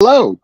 Hello.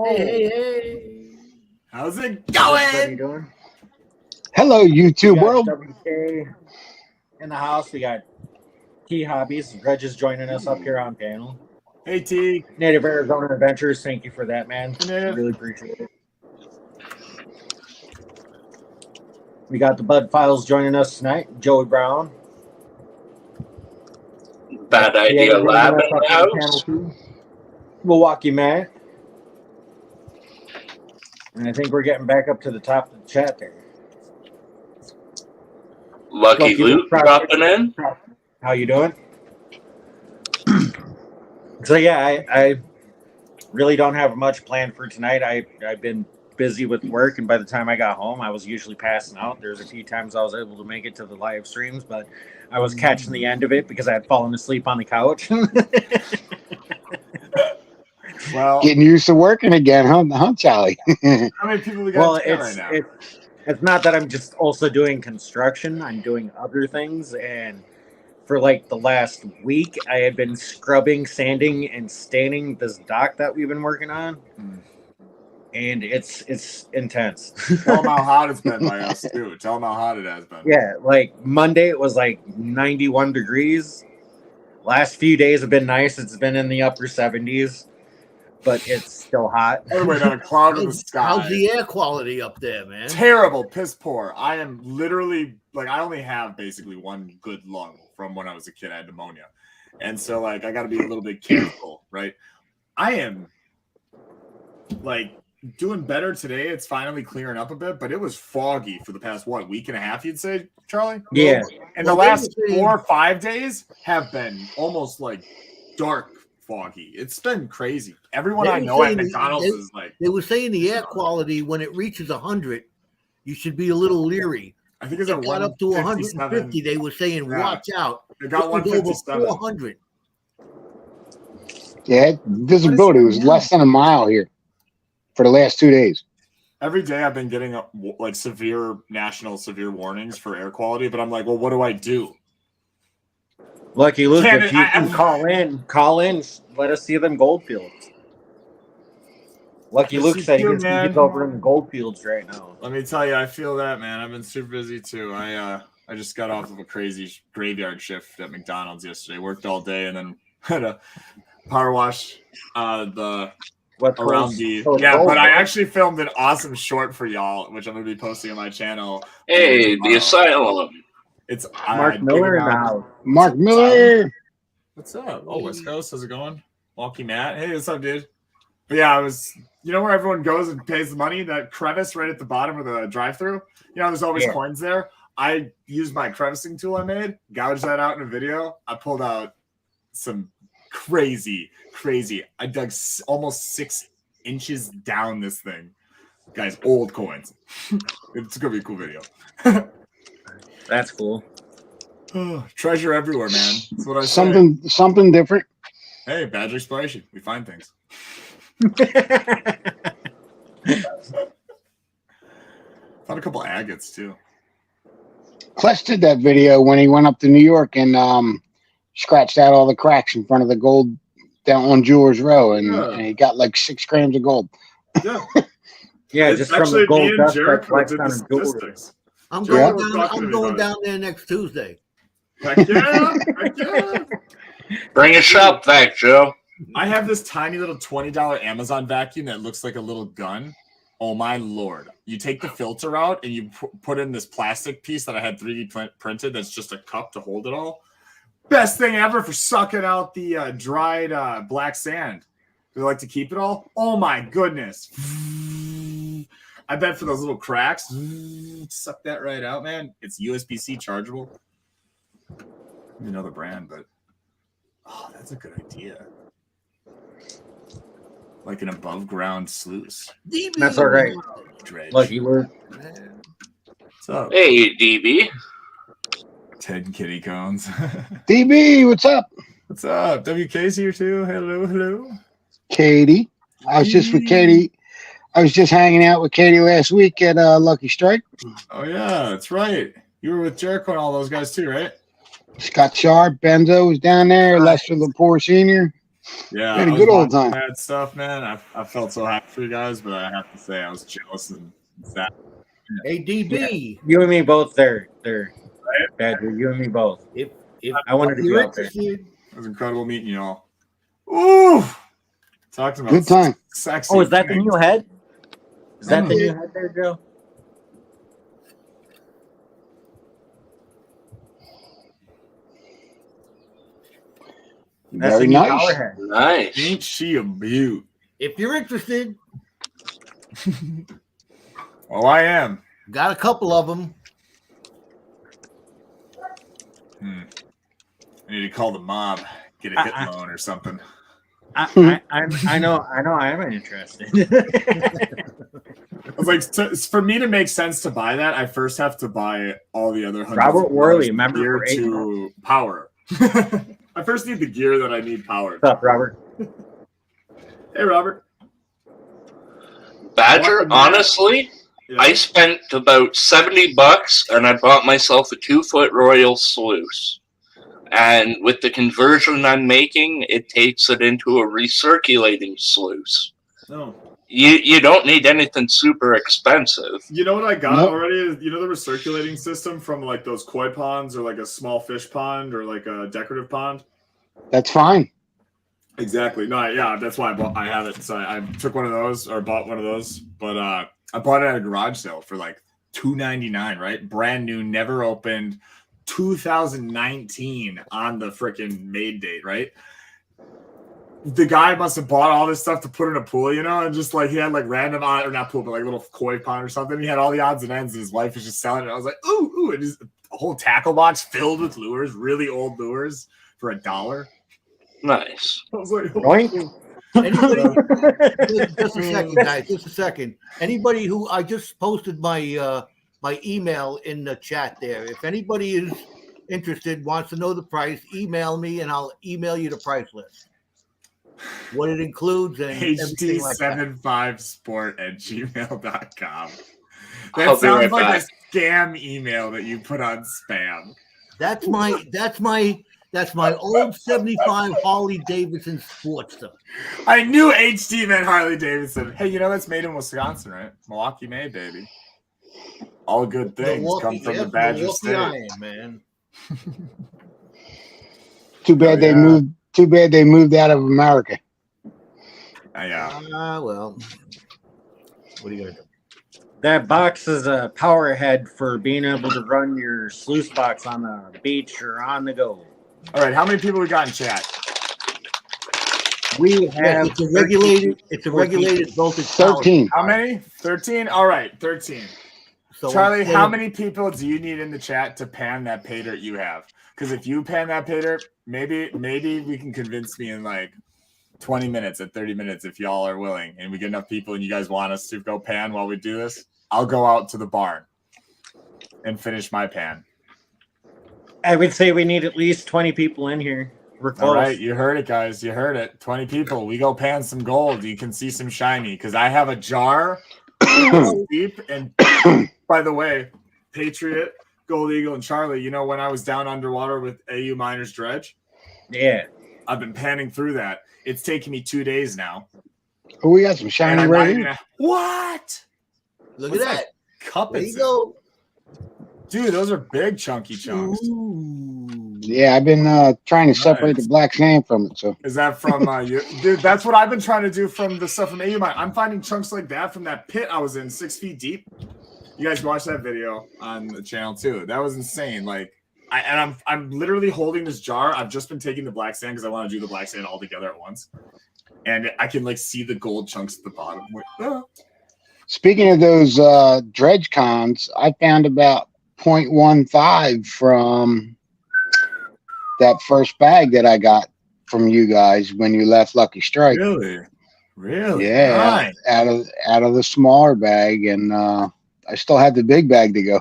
Hey. How's it What's everybody going? doing? Hello, YouTube world. WK in the house. We got T Hobbies. Reg is joining us up here on panel. Hey, T. Native Arizona Adventures. Thank you for that, man. Native. Really appreciate it. We got the Bud Files joining us tonight. Joey Brown. Bad Idea Lab in the house. Milwaukee Matt. And I think we're getting back up to the top of the chat there. Lucky Luke dropping in. How you doing? So yeah, I really don't have much planned for tonight. I've been busy with work, and by the time I got home, I was usually passing out. There's a few times I was able to make it to the live streams, but I was catching the end of it because I had fallen asleep on the couch. Well, Getting used to working again, huh, Charlie? how many people we got right now? It's not that I'm just also doing construction. I'm doing other things, and for like the last week, I had been scrubbing, sanding, and staining this dock that we've been working on, and it's intense. Tell them how hot it's been by us too. Tell them how hot it has been. Yeah, like Monday it was like 91 degrees. Last few days have been nice. It's been in the upper 70s, but it's still hot. By the way, not a cloud in the sky. How's the air quality up there, man? Terrible, piss poor. I am literally like, I only have basically one good lung from when I was a kid. I had pneumonia, and so like I got to be a little bit careful, right? I am like doing better today. It's finally clearing up a bit, but it was foggy for the past week and a half. You'd say, Charlie? Yeah. And the last 4 or 5 days have been almost like dark foggy. It's been crazy. Everyone I know at McDonald's is like, they were saying the air quality when it reaches 100, you should be a little leary. I think it's It got up to 150. They were saying, watch out. It got It was over 157. 400. Yeah, visibility was less than a mile here for the last 2 days. Every day I've been getting like national severe warnings for air quality, but I'm like, well, what do I do? Lucky Luke, if you can call in, let us see them goldfields. Lucky Luke said he's over in the goldfields right now. Let me tell you, I feel that, man. I've been super busy too. I just got off of a crazy graveyard shift at McDonald's yesterday. Worked all day and then had a power wash the What around goes- the so it's yeah. gold, But I right? actually filmed an awesome short for y'all, which I'm gonna be posting on my channel. Hey, the tomorrow. asylum. It's Mark Miller in the house. Mark Miller. What's up? Oh, West Coast, how's it going? Walkie Matt. Hey, what's up, dude? But yeah, I was, you know where everyone goes and pays the money? That crevice right at the bottom of the drive-through. You know, there's always Yeah. coins there. I used my crevicing tool I made, gouged that out in a video. I pulled out some crazy. I dug almost 6 inches down this thing. Guys, old coins. It's gonna be a cool video. That's cool. Treasure everywhere, man. That's what I say. Something different. Hey, Badger Exploration. We find things. Found a couple agates too. Kless did that video when he went up to New York and scratched out all the cracks in front of the gold down on Jewelers Row, and he got like 6 grams of gold. Yeah. Yeah, It's just from actually the gold me and dust that Jericho collects did on the his jewelry. statistics. I'm Jericho going was down. talking to I'm me going about down there next Tuesday. Heck yeah. Heck yeah. Bring a shop vac, Joe. I have this tiny little $20 Amazon vacuum that looks like a little gun. Oh my lord. You take the filter out and you put in this plastic piece that I had 3D printed that's just a cup to hold it all. Best thing ever for sucking out the dried black sand. Do they like to keep it all? Oh my goodness. I bet for those little cracks, suck that right out, man. It's USB-C chargeable. Another brand, but oh, that's a good idea. Like an above ground sluice. That's all right. Dredge. Look, you were. What's up? Hey, DB. Ted Kitty Cones. DB, what's up? What's up? WK's here too. Hello. Katie. I was just with Katie. I was just hanging out with Katie last week at Lucky Strike. Oh yeah, that's right. You were with Jericho and all those guys too, right? Scott Sharp, Benzo was down there, Lester Lepore Sr. Yeah, We had a I was good old watching time. That stuff, man. I felt so happy for you guys, but I have to say I was jealous and sad. Hey, DB. You and me both there. Badger, you and me both. If I wanted to be you're out there. interested, It was incredible meeting you all. Ooh, talking about Good time. Sexy. Oh, is that the things. new head? Is that the Mhm. new head there, Joe? That's Very the new nice. power head. Nice. Ain't she a beaut? if you're interested, Oh, I am. got a couple of them. I need to call the mob, get a hit loan or something. I know I'm interested. I was like, for me to make sense to buy that, I first have to buy all the other Robert Worley, remember, gear for 8 to power. I first need the gear that I need powered. What's up, Robert? Hey, Robert. Badger, honestly, Yeah. I spent about $70 and I bought myself a 2-foot Royal Sluice. And with the conversion I'm making, it takes it into a recirculating sluice. No. You don't need anything super expensive. You know what I got Nope. already? You know the recirculating system from like those koi ponds or like a small fish pond or like a decorative pond? That's fine. Exactly. No, yeah, that's why I have it. So I took one of those or bought one of those, but I bought it at a garage sale for like $2.99, right? Brand new, never opened, 2019 on the freaking made date, right? The guy must have bought all this stuff to put in a pool, you know, and just like he had like random or not pool, but like little koi pond or something. He had all the odds and ends, and his wife was just selling it. I was like, ooh, and just a whole tackle box filled with lures, really old lures for $1. Nice. I was like, Roink. Anybody, just a second, guys. Just a second. Anybody who I just posted my my email in the chat there. If anybody is interested, wants to know the price, email me and I'll email you the price list. What it includes and everything like that. HD75sport@gmail.com. I'll That be sounds right like back. a scam email that you put on spam. That's my old 75 Harley Davidson Sportster. I knew HD meant Harley Davidson. Hey, you know that's made in Wisconsin, right? Milwaukee made, baby. All good things come from the Badger Milwaukee State. Iron, man. Too bad Oh, they yeah. moved Too bad they moved out of America. Yeah. Well, what are you gonna do? That box is a power head for being able to run your sluice box on the beach or on the go. All right. How many people we got in chat? We Yes, have it's a regulated voltage. power. 13. How many? 13. All right, 13. So Charlie, instead how of- many people do you need in the chat to pan that pay dirt you have? Because if you pan that pay dirt, maybe we can convince me in like 20 minutes at 30 minutes if y'all are willing, and we get enough people and you guys want us to go pan while we do this. I'll go out to the barn and finish my pan. I would say we need at least 20 people in here. We're close. All right, you heard it, guys. You heard it. 20 people. We go pan some gold. You can see some shiny because I have a jar deep. And by the way, Patriot, Gold Eagle, and Charlie, you know, when I was down underwater with AU Miners Dredge, Yeah. I've been panning through that. It's taken me 2 days now. Oh, we got some And shiny I'm right not here. even what? Look What's at that. Cup There it's you in? go. Dude, those are big chunky chunks. Ooh. Yeah, I've been trying to separate Nice. the black sand from it. So Is that from you? Dude, that's what I've been trying to do from the stuff from AU Mine. I'm finding chunks like that from that pit I was in 6 feet deep. You guys watch that video on the channel too. That was insane. Like I'm literally holding this jar. I've just been taking the black sand because I want to do the black sand all together at once. And I can like see the gold chunks at the bottom. I'm like, ah. speaking of those dredge cons, I found about 0.15 from that first bag that I got from you guys when you left Lucky Strike. Really? Yeah, Nice. out of the smaller bag, and I still had the big bag to go.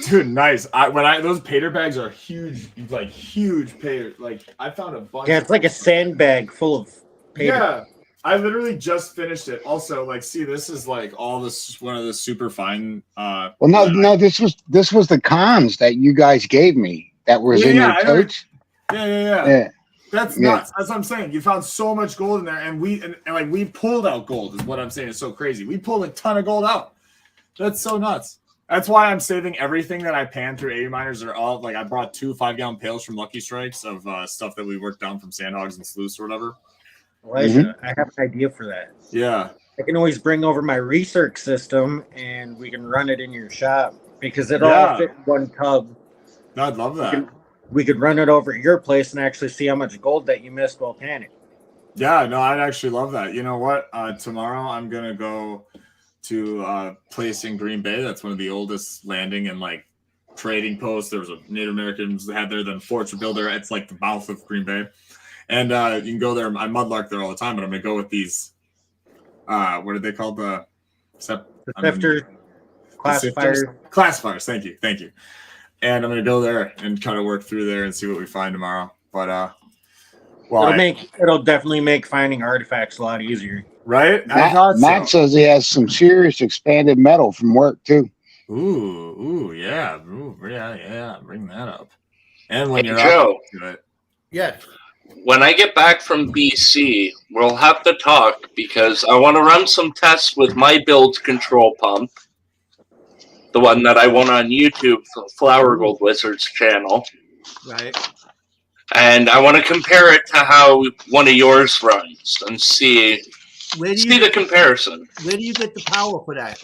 Dude, nice. Those pater bags are huge, like huge pater. Like I found a bunch. Yeah, it's like a sandbag full of paper. Yeah, I literally just finished it. Also, like, see, this is like all this one of the super fine. Well, no, this was the cons that you guys gave me that was in your I know. totes. Yeah. That's Yeah. nuts. That's what I'm saying. You found so much gold in there, and like we pulled out gold. Is what I'm saying. It's so crazy. We pulled a ton of gold out. That's so nuts. That's why I'm saving everything that I pan through AU Miners. Are all like I brought 2 5-gallon pails from Lucky Strikes of stuff that we worked down from Sandhogs and Sluice or whatever. Elijah, I have an idea for that. Yeah. I can always bring over my research system and we can run it in your shop because it'll all fit in one tub. No, I'd love that. We could run it over at your place and actually see how much gold that you missed while panning. Yeah, no, I'd actually love that. You know what? Tomorrow I'm gonna go to a place in Green Bay. That's one of the oldest landing and like trading posts. There was a Native Americans that had there, then Forts Builder. It's like the mouth of Green Bay. And you can go there. I mudlark there all the time, but I'm gonna go with these. What are they called? The Sifter classifiers. Classifiers. Thank you. And I'm gonna go there and kind of work through there and see what we find tomorrow. But it'll definitely make finding artifacts a lot easier. Right? Matt says he has some serious expanded metal from work too. Yeah. Bring that up. And when Hey, you're Joe. up to it. Yes. When I get back from BC, we'll have to talk because I want to run some tests with my build control pump, the one that I won on YouTube for Flower Gold Wizards channel. Right. And I want to compare it to how one of yours runs and see the comparison. Where do you get the power for that?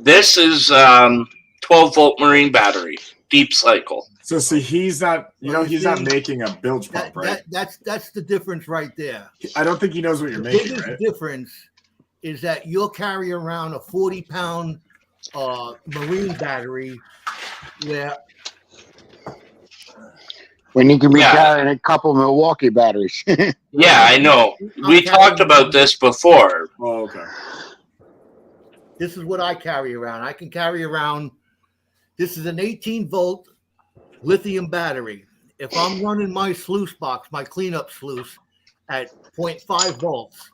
This is 12-volt marine battery, deep cycle. So see, he's not making a bilge pump, right? That's the difference right there. I don't think he knows what you're The making, biggest right? difference is that you'll carry around a 40-pound marine battery where When you can be carrying a couple Milwaukee batteries. Yeah, I know. We talked about this before. Oh, okay. this is what I carry around. I can carry around, this is an 18-volt lithium battery. If I'm running my sluice box, my cleanup sluice at 0.5 volts,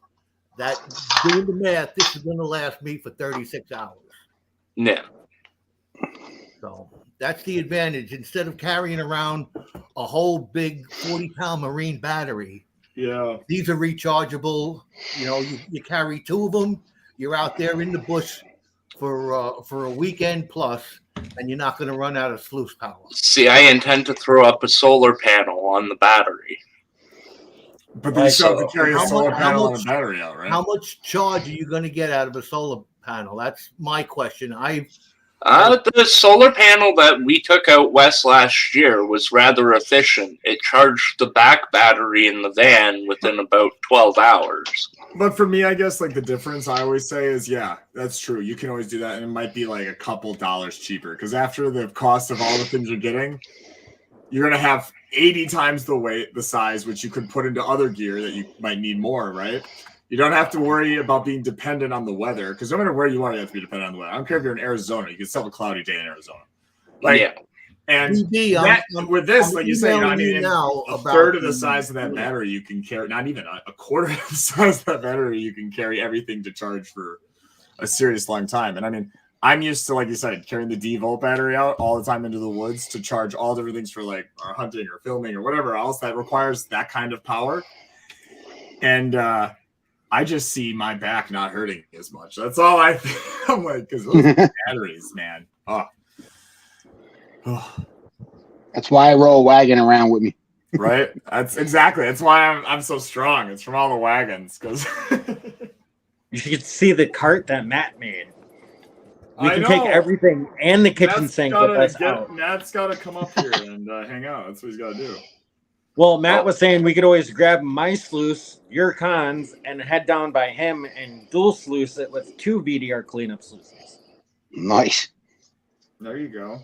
that doing the math, this is going to last me for 36 hours. Yeah. So that's the advantage. Instead of carrying around a whole big 40-pound marine battery, Yeah. these are rechargeable. You know, you carry 2 of them. You're out there in the bush for a weekend plus, and you're not going to run out of sluice power. See, I intend to throw up a solar panel on the battery. But then you still have to Like, carry a how solar much- panel how and a battery out, right? How much charge are you going to get out of a solar panel? That's my question. The solar panel that we took out west last year was rather efficient. It charged the back battery in the van within about 12 hours. But for me, I guess like the difference I always say is, yeah, that's true. You can always do that, and it might be like a couple dollars cheaper because after the cost of all the things you're getting, you're gonna have 80 times the weight, the size, which you could put into other gear that you might need more, right? You don't have to worry about being dependent on the weather because no matter where you are, you have to be dependent on the weather. I don't care if you're in Arizona; you can still have a cloudy day in Arizona. Like, yeah. and BB, that, with this, I'm like you say, you know, I emailing you mean, now a about third of the the- size of that battery you can carry, not even a quarter of the size of that battery, you can carry everything to charge for a serious long time. And I mean, I'm used to, like you said, carrying the D-Volt battery out all the time into the woods to charge all different things for like our hunting or filming or whatever else that requires that kind of power. And I just see my back not hurting as much. That's all I think. I'm like, because those batteries, man. Oh. That's why I roll a wagon around with me. Right? That's exactly. That's why I'm so strong. It's from all the wagons. Because you should see the cart that Matt made. We I can take know. everything and the kitchen sink with us out. Matt's got to come up here and hang out. That's what he's got to do. Well, Matt was saying we could always grab my sluice, your cons, and head down by him and dual sluice it with 2 VDR cleanup sluices. Nice. There you go.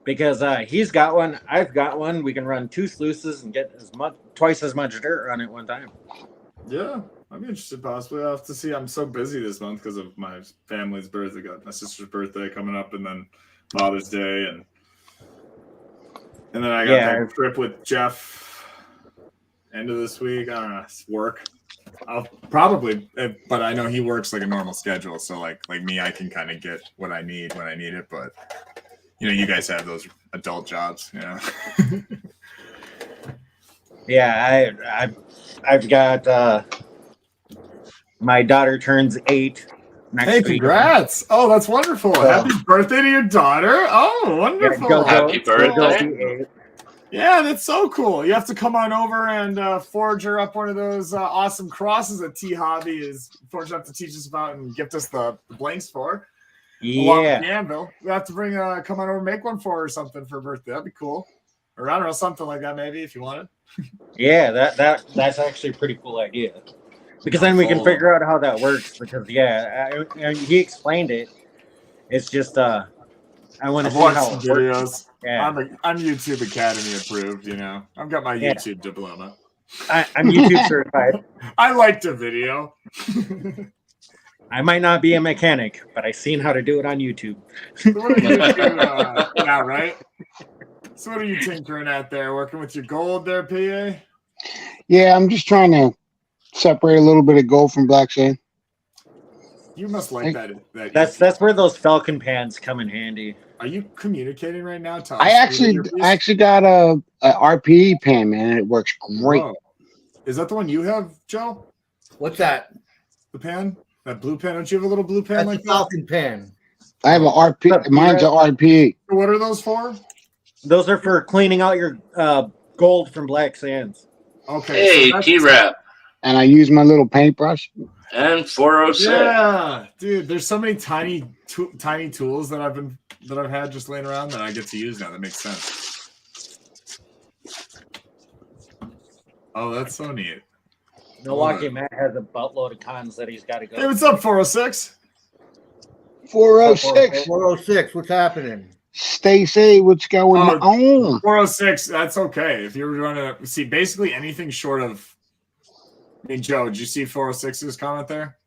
Because he's got one, I've got one. We can run 2 sluices and get twice as much dirt on it one time. Yeah, I'm interested. Possibly, I'll have to see. I'm so busy this month because of my family's birthday. Got my sister's birthday coming up, and then Father's Day, and then I got that trip with Jeff end of this week. I don't know, it's work. I'll probably, but I know he works like a normal schedule, so like me, I can kind of get what I need when I need it. But you know, you guys have those adult jobs, you know. Yeah, I've got my daughter turns 8 next Hey, week. congrats! Oh, that's wonderful. Happy birthday to your daughter. Oh, wonderful. Happy birthday. Yeah, that's so cool. You have to come on over and forge her up one of those awesome crosses that T Hobby is fortunate enough to teach us about and gift us the blanks for. Along with the Yeah. anvil. We have to bring come on over and make one for her or something for her birthday. That'd be cool. Or I don't know, something like that maybe if you wanted. Yeah, that's actually a pretty cool idea. Because then we can figure out how that works. Because he explained it. It's just I want to I've see watched how some it works. videos. Yeah, I'm YouTube Academy approved, you know. I've got my Yeah. YouTube diploma. I'm YouTube certified. I liked a video. I might not be a mechanic, but I've seen how to do it on YouTube. So what are you yeah, right? So what are you tinkering at there? Working with your gold there, PA? Yeah, I'm just trying to separate a little bit of gold from black sand. You must like that. That's where those Falcon pans come in handy. Are you communicating right now, Tom? I actually got a RPE pan, man, and it works great. Whoa. Is that the one you have, Joe? What's that? The pan? That blue pan? Don't you have a little blue pan That's like a Falcon pan. I have a RP. Mine's a RPE, that? What are those for? Those are for cleaning out your gold from black sands. Okay. Hey, so that's- T-Rap. and I use my little paintbrush. And 406. Yeah, dude. There's so many tiny tools that I've had just laying around that I get to use now. That makes sense. Oh, that's so neat. Milwaukee Matt has a buttload of cons that he's got to go. Hey, what's up, 406? 406. 406. What's happening? Stacy, what's going on? 406. That's okay. If you're running, see, basically anything short of. I mean, Joe, did you see 406's comment there?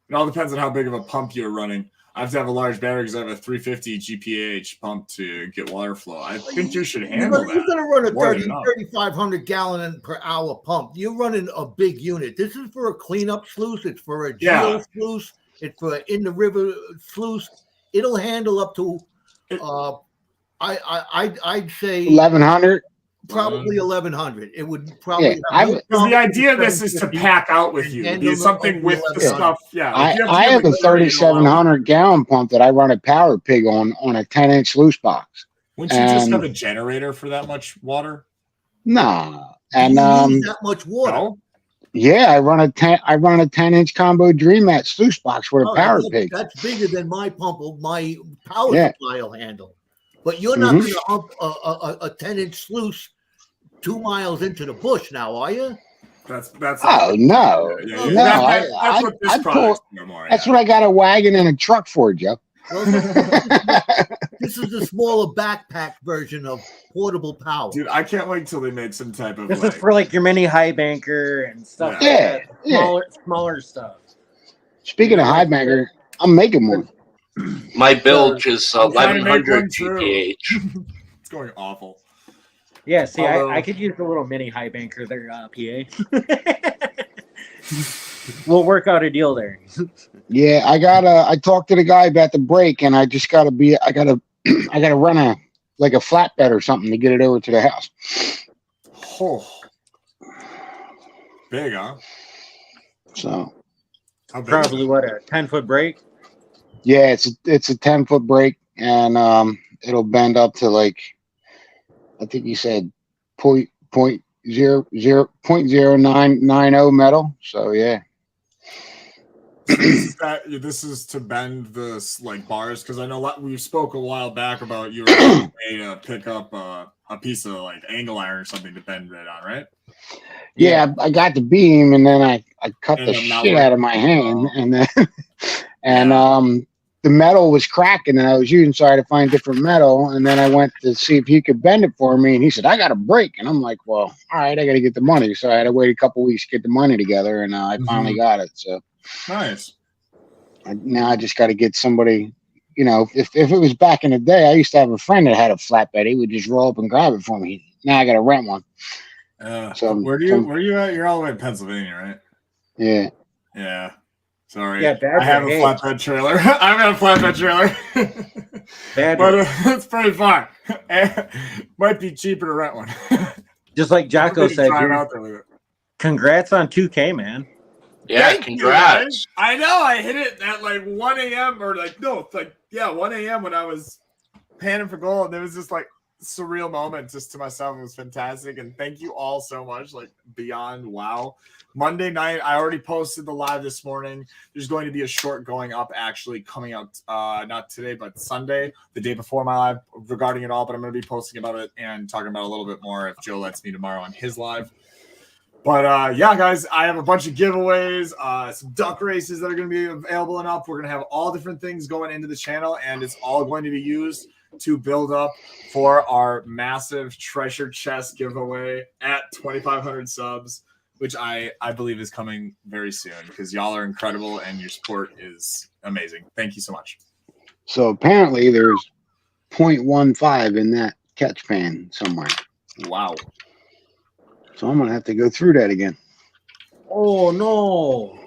It all depends on how big of a pump you're running. I have to have a large battery because I have a 350 GPH pump to get water flow. I think you should handle You're going to run a More than enough. 3,500 gallon per hour pump. You're running a big unit. This is for a cleanup sluice. It's for a geo sluice. It's for in the river sluice. It'll handle up to, I'd say 1100. probably 1,100. It would probably. Yeah, Because the idea of this is to pack out with you. Be something with the stuff. Yeah. I like have a a 3,700 gallon pump that I run a Power Pig on a 10-inch sluice box. Wouldn't you just have a generator for that much water? Nah, And Do you use that much water? No? yeah, I run a 10-inch combo Dream Mat sluice box with a power pig. That's bigger than my pump. My power Yeah. supply will handle. But you're not going to hump a 10-inch sluice 2 miles into the bush now, are you? That's Oh no, yeah, no! that's what this I product's pull. no more. That's what I got a wagon and a truck for, Joe. Well, this is the smaller backpack version of portable power. Dude, I can't wait till they make some type of This is for like your mini high banker and stuff Yeah. like that. Smaller stuff. Speaking of high banker, I'm making one. My bilge is I'm trying to make 1100 one too. GPH. It's going awful. Yeah, see, Although- I could use a little mini high banker there, PA. We'll work out a deal there. Yeah, I talked to the guy about the brake, and I just gotta run a flatbed or something to get it over to the house. Oh. Big, huh? So How big? Probably what, a 10-foot break? yeah, it's a 10-foot brake, and it'll bend up to like, I think you said point 0.0990 metal. So yeah. This is to bend the like bars, because I know we spoke a while back about you were going to pick up a piece of like angle iron or something to bend it on, right? Yeah, I got the beam, and then I cut And the I'm not shit working. out of my hand, and then Yeah. the metal was cracking, and I was using, so I had to find different metal. And then I went to see if he could bend it for me, and he said, "I got a break," and I'm like, "Well, all right, I got to get the money." So I had to wait a couple weeks to get the money together, and I finally got it. So Nice. now I just got to get somebody. You know, if it was back in the day, I used to have a friend that had a flatbed. He would just roll up and grab it for me. Now I got to rent one. So where you at? You're all the way in Pennsylvania, right? Yeah. Yeah. Sorry. Yeah, I have a flatbed trailer. I've got a flatbed trailer. But it's pretty far. Might be cheaper to rent one. Just like Jocko said, Try it dude, out there with it. congrats on 2K, man. Yeah, Thank you, congrats. guys. I know. I hit it at like 1 a.m. or 1 a.m. when I was panning for gold. And it was just like surreal moment just to myself. It was fantastic. And thank you all so much. Like beyond wow. Monday night, I already posted the live this morning. There's going to be a short going up actually coming out not today, but Sunday, the day before my live regarding it all. But I'm going to be posting about it and talking about it a little bit more if Joe lets me tomorrow on his live. But yeah, guys, I have a bunch of giveaways, some duck races that are going to be available and up. We're going to have all different things going into the channel, and it's all going to be used to build up for our massive treasure chest giveaway at 2,500 subs, which I believe is coming very soon because y'all are incredible and your support is amazing. Thank you so much. So apparently there's 0.15 in that catch pan somewhere. Wow. So I'm gonna have to go through that again. Oh, no.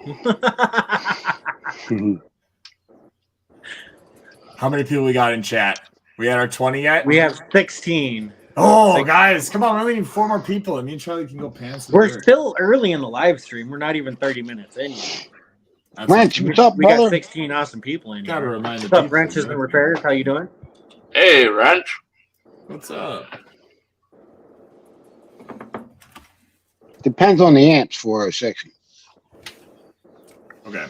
How many people we got in chat? We had our 20 yet? We have 16. Oh, guys, come on. We only need 4 more people, and me and Charlie can go pants. We're still early in the live stream. We're not even 30 minutes in yet. Wrench, what's up, We got brother? 16 awesome people in Gotta here. remind the What's up, people, Wrenches man. and Repairs? How you doing? Hey, Wrench. What's up? Depends on the amps 406. Okay.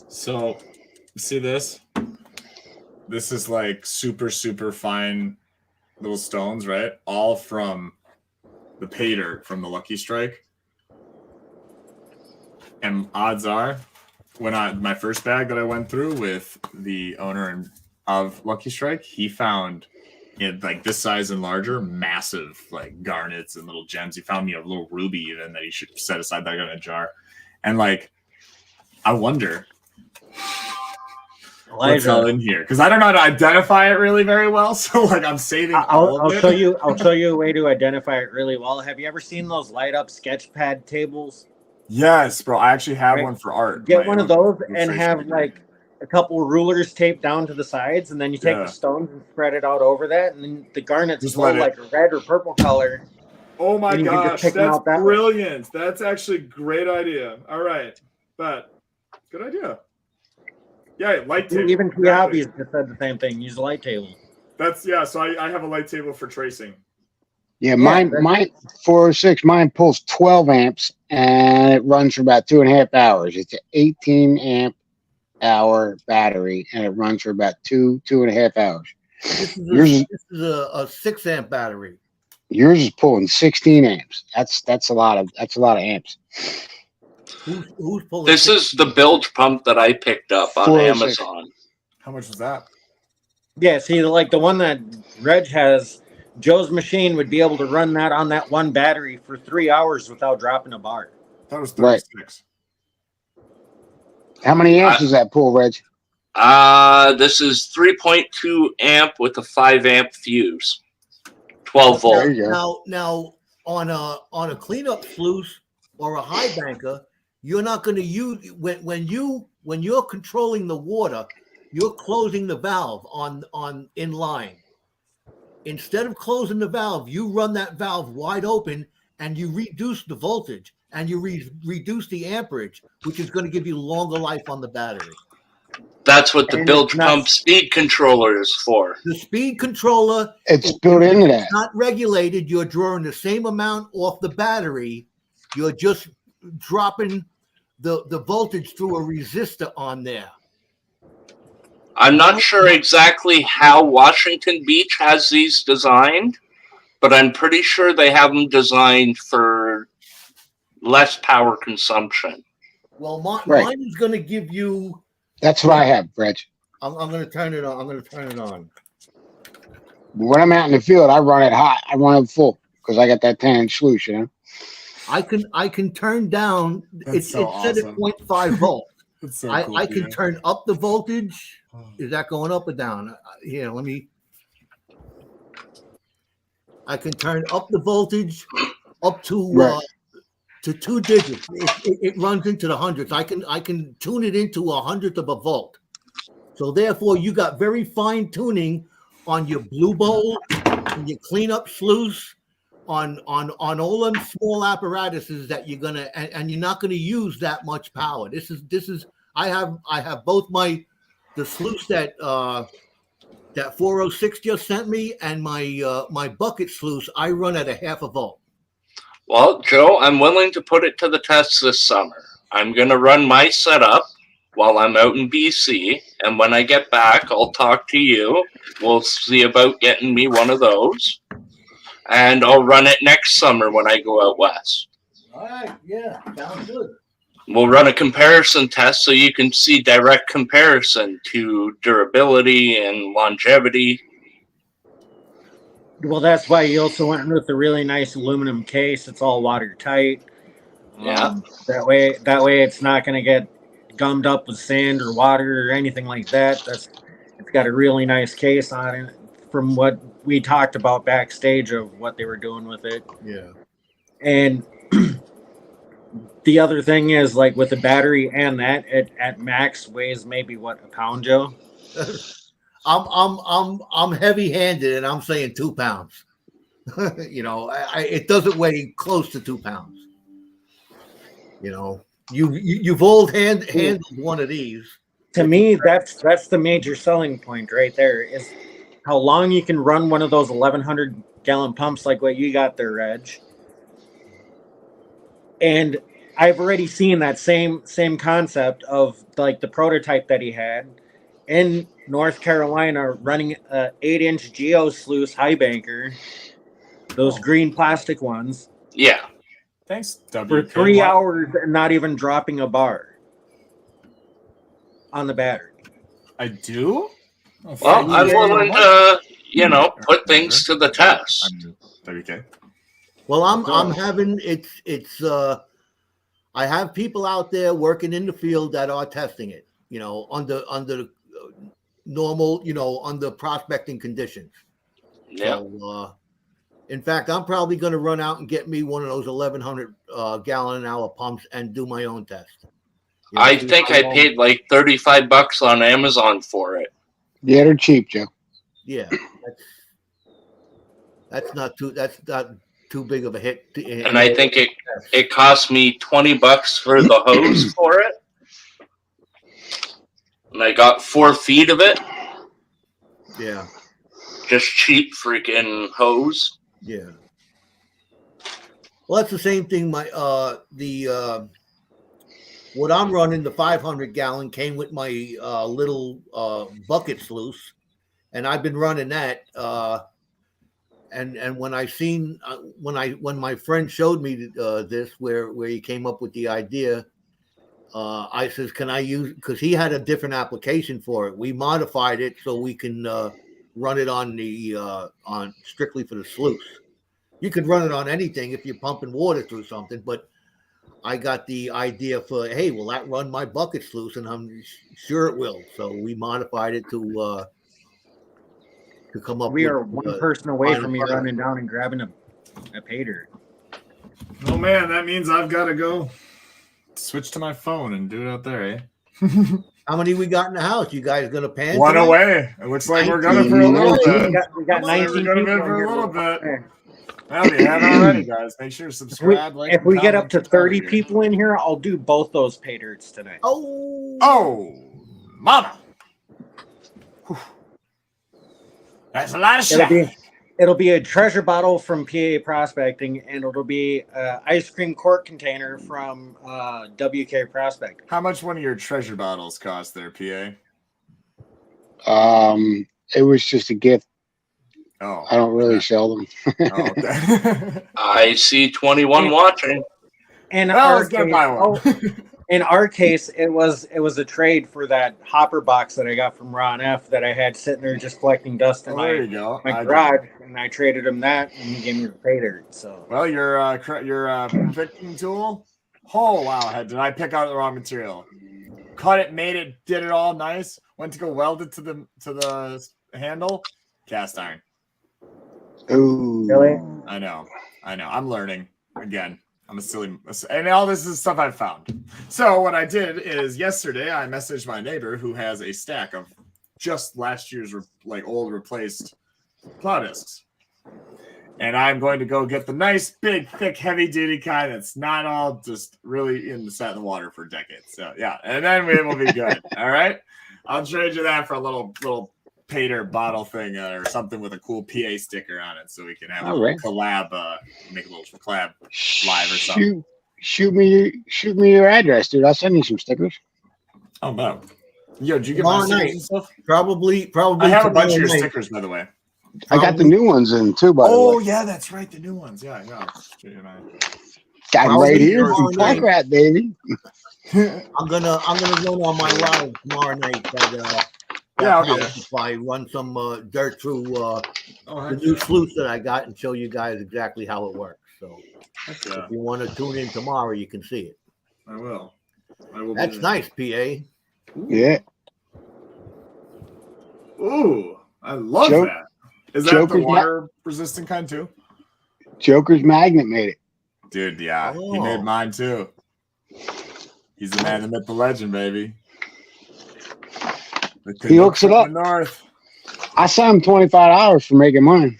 So, see this? This is like super, super fine little stones, right? All from the pay dirt from the Lucky Strike. And odds are, when my first bag that I went through with the owner of Lucky Strike, he found it like this size and larger, massive like garnets and little gems. He found me a little ruby even that he should set aside that I got in a jar. And like, I wonder what's all in here because I don't know how to identify it really very well. So like, I'm saving. I'll show you. I'll show you a way to identify it really well. Have you ever seen those light up sketch pad tables? Yes, bro. I actually have Right. one for art. Get My one of own those and illustration have degree. like a couple rulers taped down to the sides, and then you take Yeah. the stones and spread it out over that, and then the garnets Just flow let it- like a red or purple color. Oh my and you can just gosh, pick them that's out that way. brilliant. That's actually a great idea. All right, but good idea. Yeah, light table. Even Exactly. Hobbies just said the same thing. Use a light table. That's yeah. So I have a light table for tracing. Yeah, mine 406. Mine pulls 12 amps and it runs for about 2.5 hours. It's an 18 amp hour battery and it runs for about 2.5 hours. This Yours is a 6 amp battery. Yours is pulling 16 amps. That's a lot of amps. Who's pulling? This is the bilge pump that I picked up on 406. Amazon. How much was that? Yeah, see, like the one that Reg has, Joe's machine would be able to run that on that one battery for 3 hours without dropping a bar. That was Right. 36. How many amps does that pull, Reg? This is 3.2 amp with a 5 amp fuse. 12 There volt. you go. Now on a cleanup sluice or a high banker, you're not going to use when you're controlling the water, you're closing the valve on in line. Instead of closing the valve, you run that valve wide open and you reduce the voltage and you reduce the amperage, which is going to give you longer life on the battery. That's what the And bilge it's not- pump speed controller is for. The speed controller It's built into that. not regulated. You're drawing the same amount off the battery. You're just dropping the voltage through a resistor on there. I'm not sure exactly how Washington Beach has these designed, but I'm pretty sure they have them designed for less power consumption. Well, Right. mine is going to give you. That's what I have, Reg. I'm going to turn it on. I'm going to turn it on. When I'm out in the field, I run it hot. I run it full because I got that 10-inch sluice, you know. I can turn down. That's It's so set at awesome. 0.5 volt. That's so cool. I can yeah. turn up the voltage. Is that going up or down? Here, let me. I can turn up the voltage up to Right. to 2 digits. It runs into the hundreds. I can tune it into 100th of a volt. So therefore, you got very fine tuning on your blue bowl, on your cleanup sluice, on all them small apparatuses that you're gonna and you're not gonna use that much power. This is I have both the sluice that 406 just sent me and my bucket sluice. I run at a 0.5 volt. Well, Joe, I'm willing to put it to the test this summer. I'm going to run my setup while I'm out in BC, and when I get back, I'll talk to you. We'll see about getting me one of those, and I'll run it next summer when I go out west. All right, yeah, sounds good. We'll run a comparison test so you can see direct comparison to durability and longevity. Well, that's why you also went with a really nice aluminum case. It's all watertight. Yeah. That way it's not going to get gummed up with sand or water or anything like that. It's got a really nice case on it from what we talked about backstage of what they were doing with it. Yeah. And the other thing is, like with the battery and that, it at max weighs maybe what, a pound, Joe? I'm heavy-handed, and I'm saying 2 pounds. You know, it doesn't weigh close to 2 pounds. You know, you've all handled one of these. To me, that's the major selling point right there is how long you can run one of those 1,100 gallon pumps like what you got there, Reg. And I've already seen that same concept of like the prototype that he had in North Carolina running a 8-inch Geo sluice high banker, those green plastic ones, Yeah. Thanks, for W. 3 hours and not even dropping a bar on the battery. I do? Oh, Well, I'm willing to, put things to the test. WK. Well, I'm having it's I have people out there working in the field that are testing it, you know, under normal, you know, under prospecting conditions. Yeah. So, in fact, I'm probably going to run out and get me one of those 1,100 gallon an hour pumps and do my own test. You know, I see think how I long- paid like $35 on Amazon for it. Yeah, they're cheap, Joe. Yeah, that's not too big of a hit. And I think it cost me $20 for the hose for it. And I got 4 feet of it. Yeah, Just cheap freaking hose. yeah. Well, that's the same thing. What I'm running, the 500 gallon, came with my little bucket sluice, and I've been running that. And when I seen when my friend showed me this, where he came up with the idea, I says, "Can I use?" Because he had a different application for it. We modified it so we can run it on the on strictly for the sluice. You could run it on anything if you're pumping water through something, but I got the idea for, hey, will that run my bucket sluice? And I'm sure it will. So we modified it to come up. We with, are one person away final from me product. running down and grabbing a pay dirt. Oh man, that means I've got to go switch to my phone and do it out there, eh? How many we got in the house? You guys gonna pan? One tonight? away. It looks like we're gonna for a little bit. We got Looks like 19 we're gonna people be for in a little here. bit. Well, we have already, guys. Make sure to subscribe. Like, If we and get up comment, to 30 subscribe. people in here, I'll do both those pay dirts tonight. Oh, mama. Whew. That's a lot of shit. It'll be a treasure bottle from PA Prospecting, and it'll be an ice cream quart container from WK Prospect. How much one of your treasure bottles cost there, PA? It was just a gift. Oh, I don't really sell them. oh, okay. I see 21 watching. In Oh, our let's go case, buy one. in our case, it was a trade for that hopper box that I got from Ron F. that I had sitting there just collecting dust in Oh, there you go. my I garage, and I traded him that, and he gave me the pay dirt. So Well, your picking tool. Oh wow! Did I pick out the wrong material? Cut it, made it, did it all nice. Went to go weld it to the handle. Cast iron. Ooh. really, I know. I'm learning again. I'm a silly, and all this is stuff I've found. So what I did is yesterday I messaged my neighbor who has a stack of just last year's old replaced plow discs. And I'm going to go get the nice, big, thick, heavy-duty kind that's not all just really sat in the water for decades. So yeah, and then we will be good. All right, I'll trade you that for a little Pater bottle thing or something with a cool PA sticker on it, so we can have a little collab, make a little collab live or something. Shoot me your address, dude. I'll send you some stickers. Oh no, yo, did you get Tomorrow my stickers night. and stuff? Probably. I have a bunch of your tomorrow night. stickers, by the way. I got the new ones in too, by the Oh way. yeah, that's right, the new ones. Yeah. Got 'em right here from tomorrow Pack Rat, baby. I'm gonna run on my live tomorrow night. Yeah, I'll be there. If I run some dirt through Oh, the heck new yeah. sluice that I got and show you guys exactly how it works. So Heck yeah. if you want to tune in tomorrow, you can see it. I will. Be That's there. nice, PA. Yeah. Ooh, I love Joke- that. Is that Joker's the water resistant kind too? Joker's Magnet made it. Dude, yeah, he Oh. made mine too. He's the man, the myth, the legend, baby. He hooks it up. North. I sent him $25 for making mine.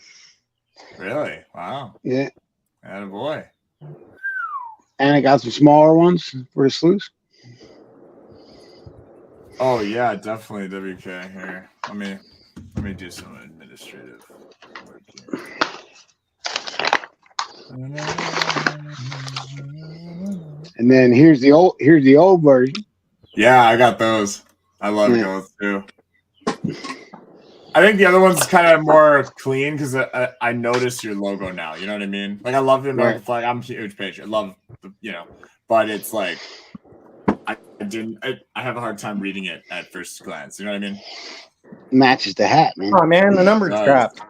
Really? Wow. Yeah. Attaboy. And I got some smaller ones for the sluice. Oh yeah, definitely WK. Here, let me do some administrative work here. And then here's the old version. Yeah, I got those. I love those too. I think the other one's kind of more clean because I noticed your logo now. You know what I mean? Like I love the American flag. I'm a huge patriot. I love but it's like I have a hard time reading it at first glance. You know what I mean? Matches the hat, man. oh man, the numbers Nice. dropped.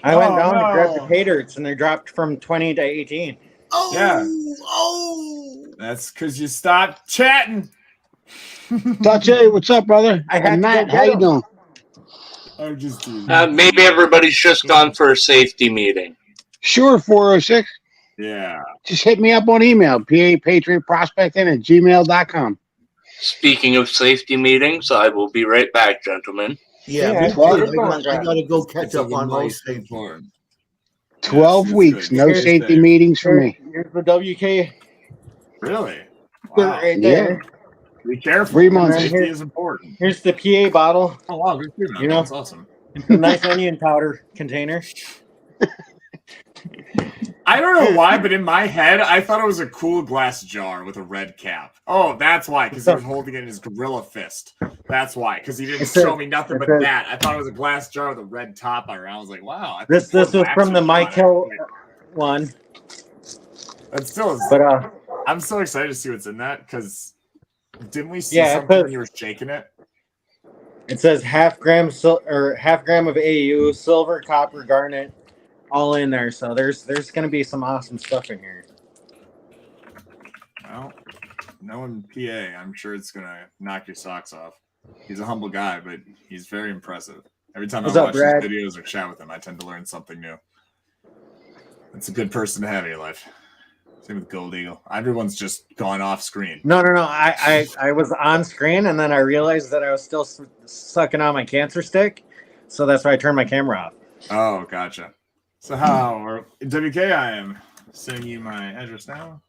I went down no. and grabbed the pay dirts, and they dropped from 20 to 18. Oh, Yeah. oh. That's because you stopped chatting. Tache, what's up, brother? I had And to Matt, go how get you 'em. doing? I'm just kidding. Maybe everybody's just gone for a safety meeting. Sure, 406. Yeah. Just hit me up on email, papatriotprospecting@gmail.com. Speaking of safety meetings, I will be right back, gentlemen. Yeah, Yeah, me well, too. I gotta go catch up on my most thing. important. 12 Yes, weeks, good. no Here's safety the- meetings for me. Here's the WK Really? dirt Wow. right there. Be careful. 3 months. Safety Here- is important. Here's the PA bottle. Oh wow, good for you, man. You know? That's awesome. It's a nice onion powder container. I don't know why, but in my head, I thought it was a cool glass jar with a red cap. Oh, that's why, because he was holding it in his gorilla fist. That's why, because he didn't show me nothing but that. I thought it was a glass jar with a red top around. I was like, wow. This was from the Mike Hill one. That still is. But I'm so excited to see what's in that, because didn't we see Yeah, something when you were shaking it? it says half gram of AU, silver, copper, garnet, all in there. So there's gonna be some awesome stuff in here. Well, knowing PA, I'm sure it's gonna knock your socks off. He's a humble guy, but he's very impressive. Every time What's I up, watch his Brad? videos or chat with him, I tend to learn something new. It's a good person to have in your life. Same with Gold Eagle. Everyone's just gone off screen. No. I was on screen and then I realized that I was still sucking on my cancer stick, so that's why I turned my camera off. Oh, gotcha. So how WK? I am sending you my address now.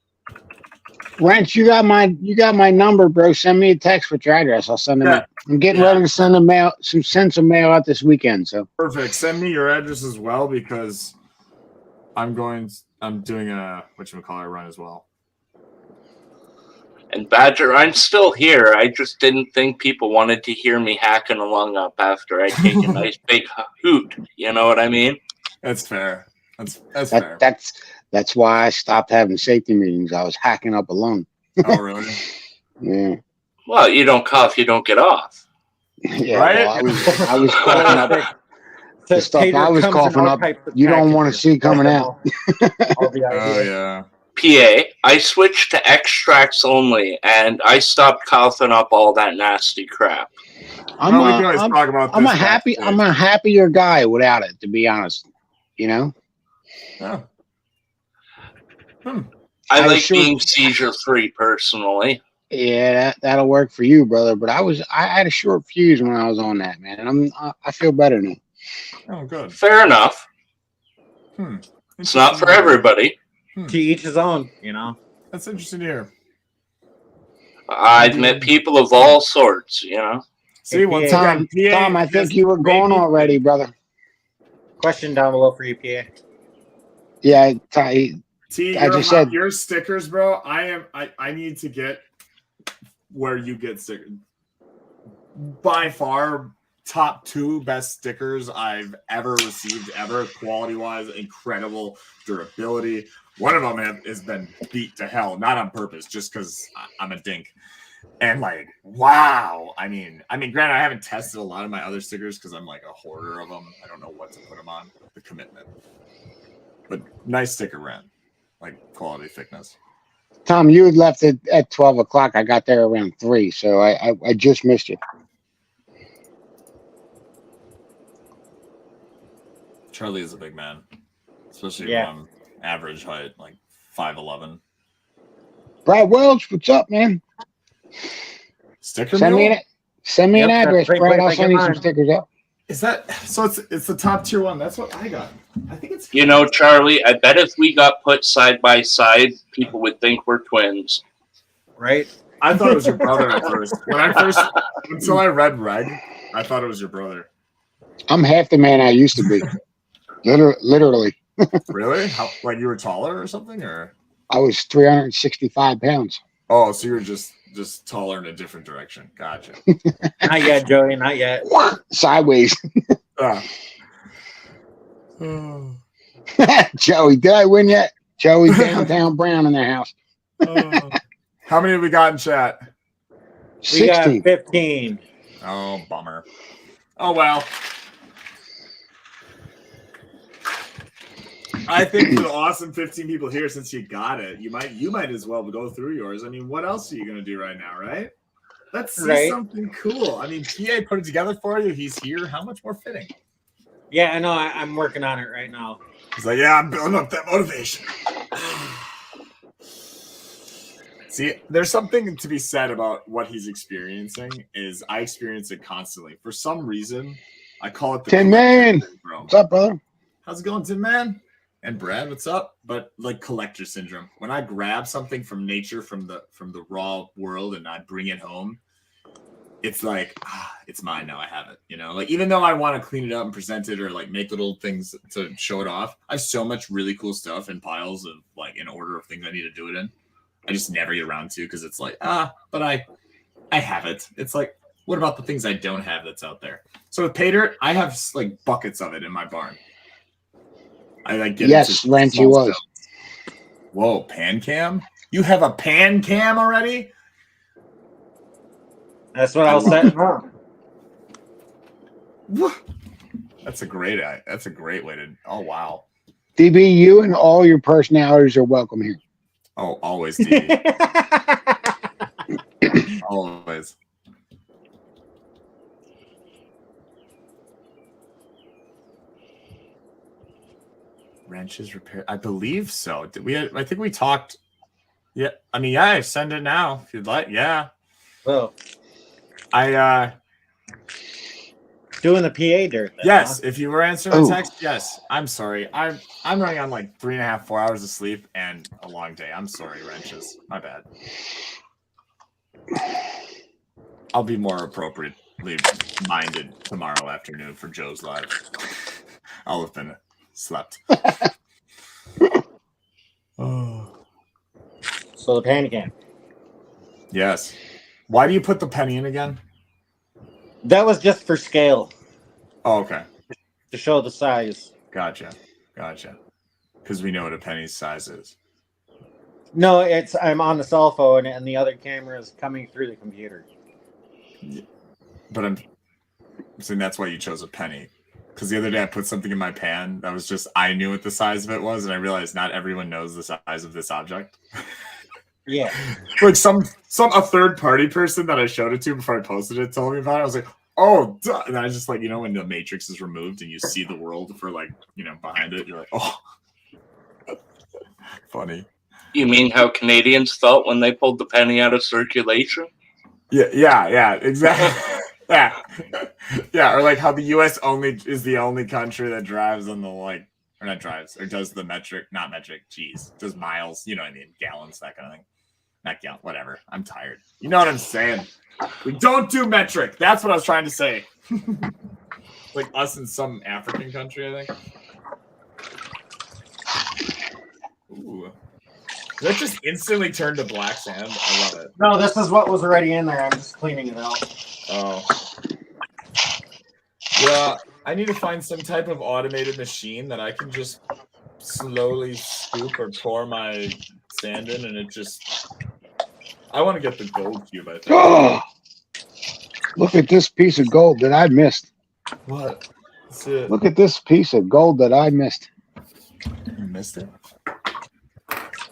Wrench, you got my number, bro. Send me a text with your address. I'll send them. Yeah. I'm getting ready to send some mail out this weekend. So Perfect. Send me your address as well, because I'm doing a whatchamacallit run as well. And Badger, I'm still here. I just didn't think people wanted to hear me hacking along up after I take a nice big hoot. You know what I mean? That's fair. That's fair. that's why I stopped having safety meetings. I was hacking up alone. Oh, really? Yeah. Well, you don't cough, you don't get off. Yeah. Right? Well, I was coughing up. The stuff I was coughing up, you don't want to see coming out. Oh, yeah. PA, I switched to extracts only, and I stopped coughing up all that nasty crap. I'm we can always talk about I'm this a happier guy without it, to be honest. You know? Oh. I was like sure- being seizure free personally. Yeah, that'll work for you, brother. But I had a short fuse when I was on that, man, and I feel better now. Oh, good. Fair enough. It's not for everybody. To each his own, you know. That's interesting to hear. I've met people of all sorts, you know. See, once Tom, again, PA I think just you were made gone me- already, brother. Question down below for you, PA. Yeah, T, I just said- your stickers, bro. I need to get where you get stickers. By far, top 2 best stickers I've ever received, ever. Quality wise, incredible durability. One of them has been beat to hell, not on purpose, just because I'm a dink. And like, wow. I mean, granted, I haven't tested a lot of my other stickers because I'm like a hoarder of them. I don't know what to put them on. The commitment, but nice sticker rent, like quality thickness. Tom, you had left it at 12 o'clock. I got there around 3, so I just missed you. Charlie is a big man, especially Yeah. when I'm average height, like 5'11". Brad Welch, what's up, man? Sticker Send mule? me an Yep, address, wait, Brad. I'll I send get you some mine. stickers out. Is that so? It's the top tier one. That's what I got. I think it's You know, Charlie, I bet if we got put side by side, people would think we're twins. Right? I thought it was your brother at first. Until I read Reg, I thought it was your brother. I'm half the man I used to be. Literally. Really? How, like you were taller or something, or? I was 365 pounds. Oh, so you were just taller in a different direction. Gotcha. Not yet, Joey. Not yet. Sideways. Ah. Joey, did I win yet? Joey Downtown Brown in the house. How many have we got in chat? We got 16. 15. Oh, bummer. Oh, well. I think for the awesome 15 people here, since you got it, you might as well go through yours. I mean, what else are you going to do right now, right? Let's see Right. something cool. I mean, PA put it together for you. He's here. How much more fitting? Yeah, I know. I'm working on it right now. He's like, yeah, I'm building up that motivation. See, there's something to be said about what he's experiencing. Is I experience it constantly. For some reason, I call it the Tin Man. collector syndrome. What's up, brother? How's it going, Tin Man? And Brad, what's up? But like collector syndrome. When I grab something from nature, from the raw world, and I bring it home, it's like it's mine now. I have it, like even though I want to clean it up and present it or like make little things to show it off, I have so much really cool stuff in piles of like in order of things I need to do it in. I just never get around to because it's like but I have it. It's like, what about the things I don't have that's out there? So with pay dirt, I have like buckets of it in my barn. I like get yes, Renty was. Whoa, pan cam? You have a pan cam already? That's what I'll set up. That's a great way to. Oh wow. DB, you and all your personalities are welcome here. Oh, always, DB. Always. Wrenches repair. I believe so. I think we talked. Yeah. I mean, yeah. Send it now if you'd like. Yeah. Well, I doing the PA dirt. Then, yes. huh? If you were answering the text, yes. I'm sorry. I'm running on like 3.5, 4 hours of sleep and a long day. I'm sorry, Wrenches. My bad. I'll be more appropriately minded tomorrow afternoon for Joe's live. I'll have been slept. Oh. So the pan cam. Yes. Why do you put the penny in again? That was just for scale. Oh, okay. To show the size. Gotcha. Because we know what a penny's size is. No, I'm on the cell phone and the other camera is coming through the computer. Yeah. But I'm saying that's why you chose a penny. Because the other day I put something in my pan that was just, I knew what the size of it was, and I realized not everyone knows the size of this object. Yeah. Like a third party person that I showed it to before I posted it told me about it. I was like, oh, duh. And I just like, when the matrix is removed and you see the world for like, behind it, you're like, oh. Funny. You mean how Canadians felt when they pulled the penny out of circulation? Yeah, exactly. Yeah, or like how the U.S. is the only country that drives on the or not drives, or does the does miles, you know what I mean, gallons, that kind of thing. Not gallon, whatever. I'm tired. You know what I'm saying? We don't do metric. That's what I was trying to say. Like us in some African country, I think. Ooh. That just instantly turned to black sand. I love it. No, this is what was already in there. I'm just cleaning it out. Oh. Yeah, I need to find some type of automated machine that I can just slowly scoop or pour my sand in, and it just... I want to get the gold cube, I think. Oh, look at this piece of gold that I missed. What? It. Look at this piece of gold that I missed. You missed it?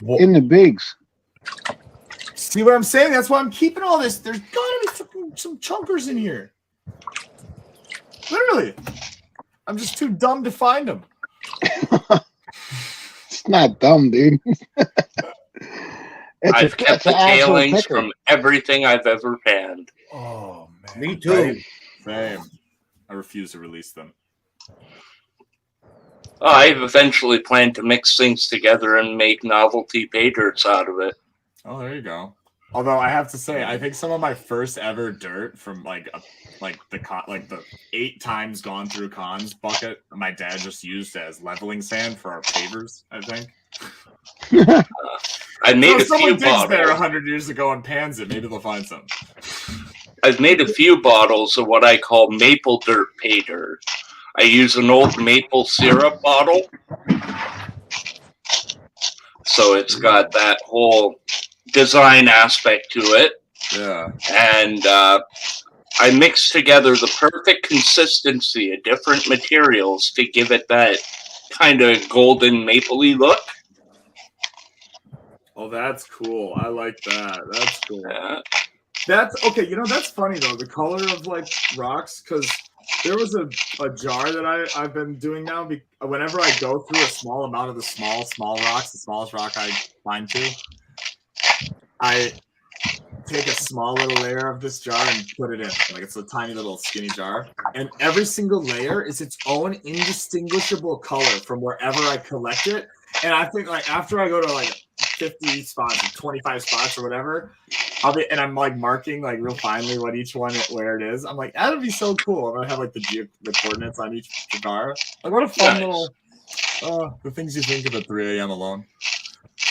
In the bigs. See what I'm saying? That's why I'm keeping all this. There's gotta be some chunkers in here. Literally. I'm just too dumb to find them. It's not dumb, dude. I've kept the tailings from everything I've ever panned. Oh, man. Me too. Same. I refuse to release them. I've eventually planned to mix things together and make novelty pay dirts out of it. Oh, there you go. Although I have to say, I think some of my first ever dirt from the 8 times gone through cons bucket, my dad just used as leveling sand for our pavers, I think. I made a few bottles there 100 years ago and pans it. Maybe they'll find some. I've made a few bottles of what I call maple dirt pay dirt. I use an old maple syrup bottle, so it's got that whole design aspect to it. Yeah. And I mix together the perfect consistency of different materials to give it that kind of golden mapley look. Oh, that's cool. I like that. That's cool. Yeah. That's okay. That's funny though. The color of rocks, because there was a jar that I've been doing now. Whenever I go through a small amount of the small rocks, the smallest rock I find I take a small little layer of this jar and put it in. It's a tiny little skinny jar, and every single layer is its own indistinguishable color from wherever I collect it. And I think after I go to 50 spots, 25 spots or whatever, and I'm like marking like real finely what each one where it is. I'm like, that would be so cool. I'm gonna have like the coordinates on each cigar. Like, what a fun little the things you think of at 3 a.m. alone.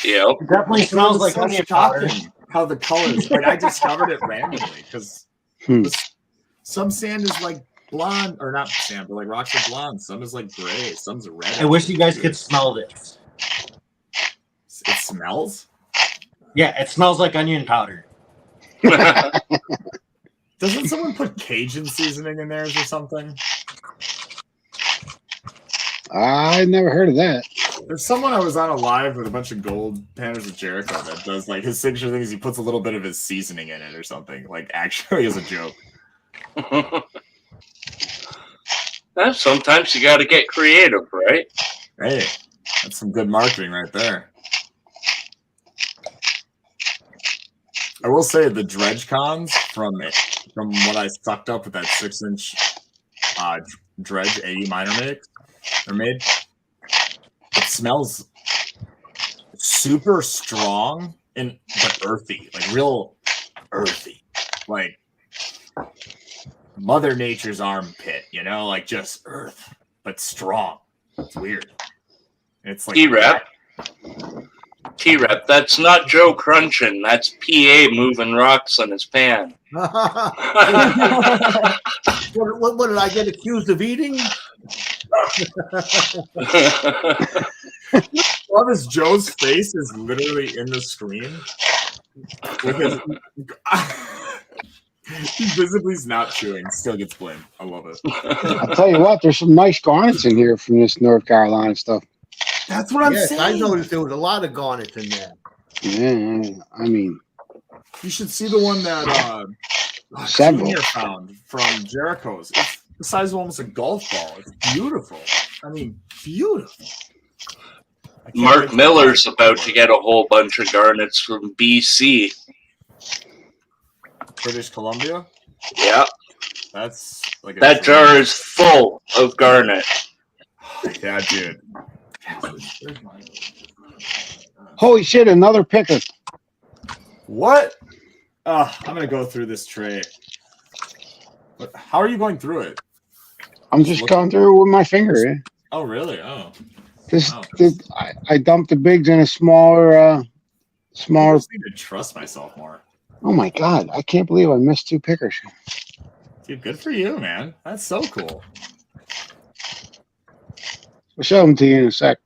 Yep. It definitely smells like onion powder. How the colors, like I discovered it randomly because some sand is like blonde, or not sand, but like rocks are blonde. Some is like gray, some's red. I wish you guys could smell this. It smells? Yeah, it smells like onion powder. Doesn't someone put Cajun seasoning in theirs or something? I never heard of that. There's someone I was on a live with a bunch of gold Panners of Jericho that does like his signature thing is he puts a little bit of his seasoning in it or something, like actually as a joke. Sometimes you got to get creative, right? Hey, that's some good marketing right there. I will say the dredge cons from what I sucked up with that 6-inch dredge 80 minor mix are made. It smells super strong but earthy, like real earthy, like Mother Nature's armpit, you know, like just earth but strong. It's weird. It's like T-Rep, that's not Joe crunching. That's PA moving rocks on his pan. What did I get accused of eating? Love is Joe's face is literally in the screen. He visibly is not chewing, still gets blamed. I love it. I'll tell you what, there's some nice garnets in here from this North Carolina stuff. That's what I'm Yes, saying. I noticed there was a lot of garnets in there. Yeah, I mean, You should see the one that Several. Junior found from Jericho's. It's the size of almost a golf ball. It's beautiful. I mean, beautiful. I can't Mark wait Miller's about to get a whole bunch of garnets from BC. British Columbia. Yeah, That's like that jar is full of garnet. Yeah, dude. holy shit, another picker. What? I'm gonna go through this tray. How are you going through it? I'm just going through with my finger. Eh? Oh, really? Oh, I dumped the bigs in a smaller. I Smaller. just need to trust myself more. Oh my god! I can't believe I missed 2 pickers. Dude, good for you, man. That's so cool. I'll show them to you in a sec.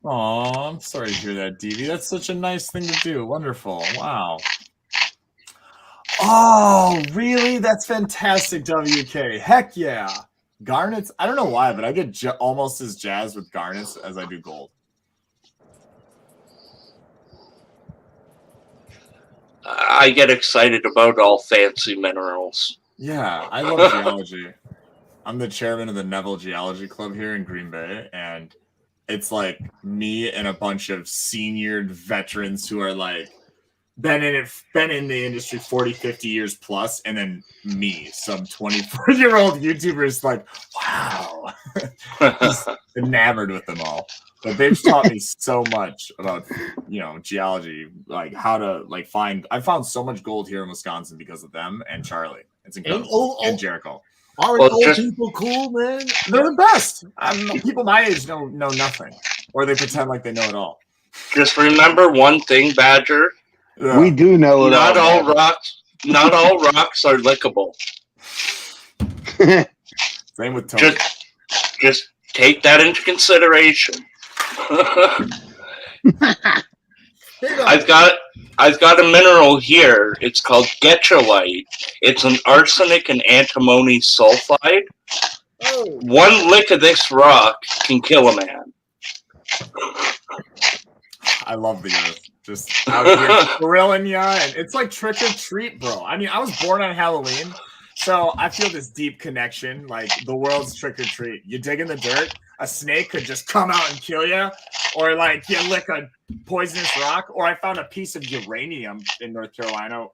Aw, I'm sorry to hear that, DV. That's such a nice thing to do. Wonderful. Wow. Oh, really? That's fantastic, WK. Heck yeah. Garnets, I don't know why, but I get almost as jazzed with garnets as I do gold. I get excited about all fancy minerals. Yeah, I love geology. I'm the chairman of the Neville Geology Club here in Green Bay, and it's like me and a bunch of senior veterans who are like been in the industry 40, 50 years plus, and then me, some 24-year-old YouTubers like, wow. Just enamored with them all. But they've taught me so much about, geology, like how to I found so much gold here in Wisconsin because of them and Charlie. It's incredible. And Jericho. Aren't old people cool, man? They're the best. People my age know nothing, or they pretend like they know it all. Just remember one thing, Badger. Yeah. We do know it. Not all rocks are lickable. Same with Tony. Just take that into consideration. I've got a mineral here. It's called getcholite. It's an arsenic and antimony sulfide. Oh. One lick of this rock can kill a man. I love the earth. Just out here grilling ya, and it's like trick or treat, bro. I mean, I was born on Halloween, so I feel this deep connection. Like the world's trick or treat. You dig in the dirt, a snake could just come out and kill you, or like you lick a poisonous rock. Or I found a piece of uranium in North Carolina.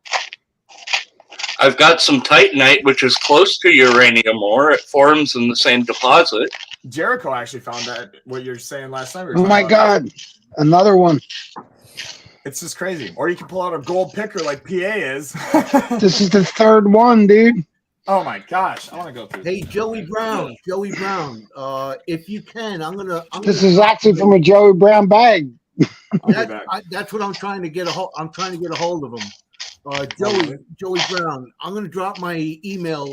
I've got some titanite, which is close to uranium ore. It forms in the same deposit. Jericho actually found that. What you're saying last time. Oh my god, another one. It's just crazy. Or you can pull out a gold picker like PA is. This is the third one, dude. Oh my gosh, I want to go through. Hey, Joey Brown, if you can, I'm gonna. This is actually from a Joey Brown bag. That's what I'm trying to get a hold. I'm trying to get a hold of him. Joey Brown. I'm gonna drop my email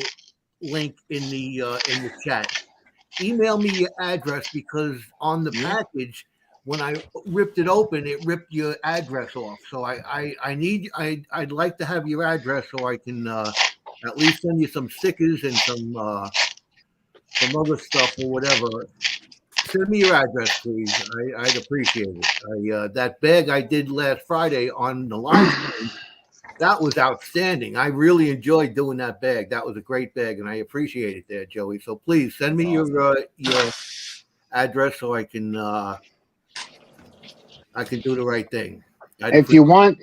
link in the chat. Email me your address because on the package, when I ripped it open, it ripped your address off. So I'd like to have your address so I can at least send you some stickers and some other stuff or whatever. Send me your address, please. I'd appreciate it. That bag I did last Friday on the live stream, that was outstanding. I really enjoyed doing that bag. That was a great bag, and I appreciate it there, Joey. So please send me your address so I can do the right thing. If you want,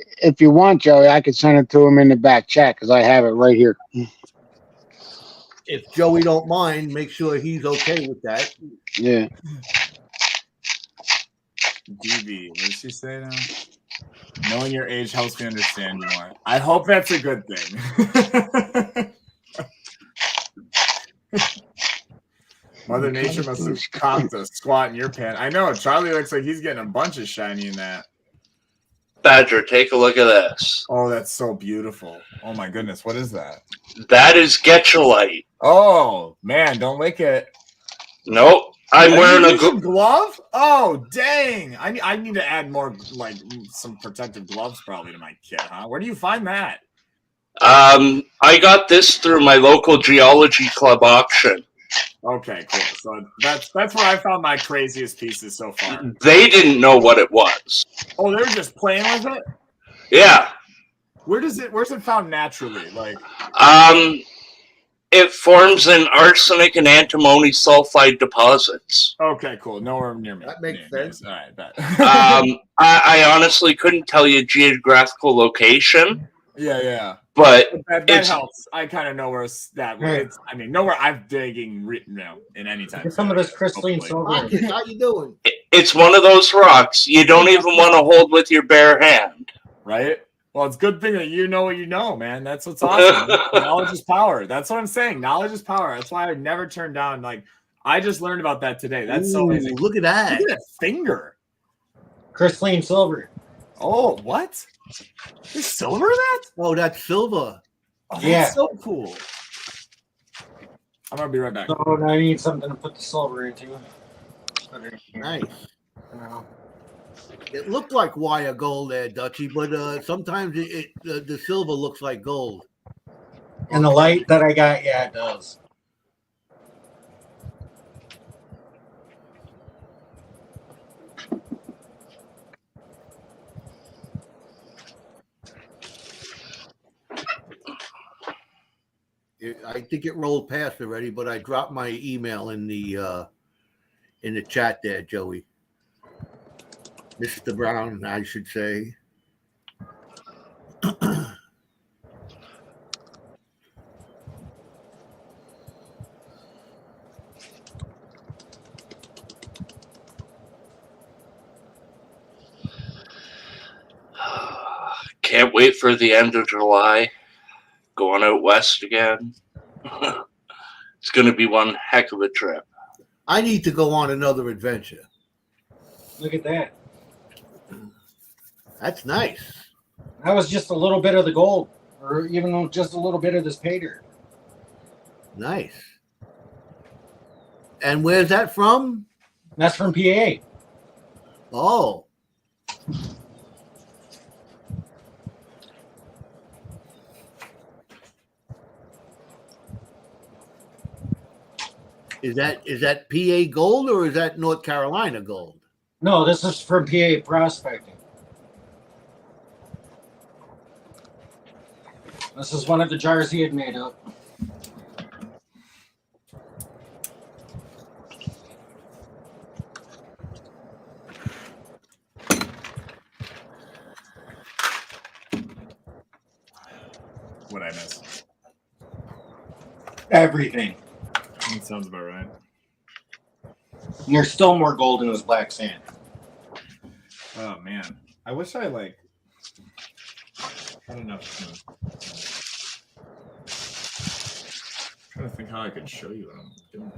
Joey, I could send it to him in the back chat because I have it right here. If Joey don't mind, make sure he's okay with that. Yeah. DV, what did she say now? Knowing your age helps me understand you more. I hope that's a good thing. Mother Nature must have cocked a squat in your pant. I know, Charlie looks like he's getting a bunch of shiny in that. Badger, take a look at this. Oh, that's so beautiful. Oh my goodness, what is that? That is Getulite. Oh, man, don't lick it. Nope. I'm wearing a glove. Oh, dang! I need to add more, like some protective gloves, probably to my kit, huh? Where do you find that? I got this through my local geology club auction. Okay, cool. So that's where I found my craziest pieces so far. They didn't know what it was. Oh, they were just playing with it. Yeah. Where's it found naturally? Like, it forms in arsenic and antimony sulfide deposits. Okay, cool. Nowhere near me. That makes sense. All right, bet. I honestly couldn't tell you geographical location. Yeah. But that helps. I kind of know where that is. I mean, know where I'm digging in any time. Get some of this crystalline silver. How you doing? It's one of those rocks you don't even want to hold with your bare hand. Right? Well, it's a good thing that you know what you know, man. That's what's awesome. Knowledge is power. That's what I'm saying. Knowledge is power. That's why I never turn down. Like, I just learned about that today. That's so amazing. Look at that. Look at that finger. Crystalline silver. Oh, what? There's silver in that? Oh, that's silver. Oh, Yeah. That's so cool. I'm going to be right back. So now I need something to put the silver into. Nice. It looked like wire gold there, Dutchy, but sometimes the silver looks like gold. And the light that I got, yeah, it does. I think it rolled past already, but I dropped my email in the chat there, Joey. Mr. Brown, I should say. Can't wait for the end of July. Going out west again. It's going to be one heck of a trip. I need to go on another adventure. Look at that. That's nice. That was just a little bit of the gold, or even just a little bit of this pay dirt. Nice. And where's that from? That's from PA. Oh. Is that PA gold or is that North Carolina gold? No, this is from PA Prospecting. This is one of the jars he had made up. What I miss? Everything. That sounds about right. And there's still more gold in this black sand. Oh man, I wish I I don't know. I'm trying to think how I could show you what I'm doing.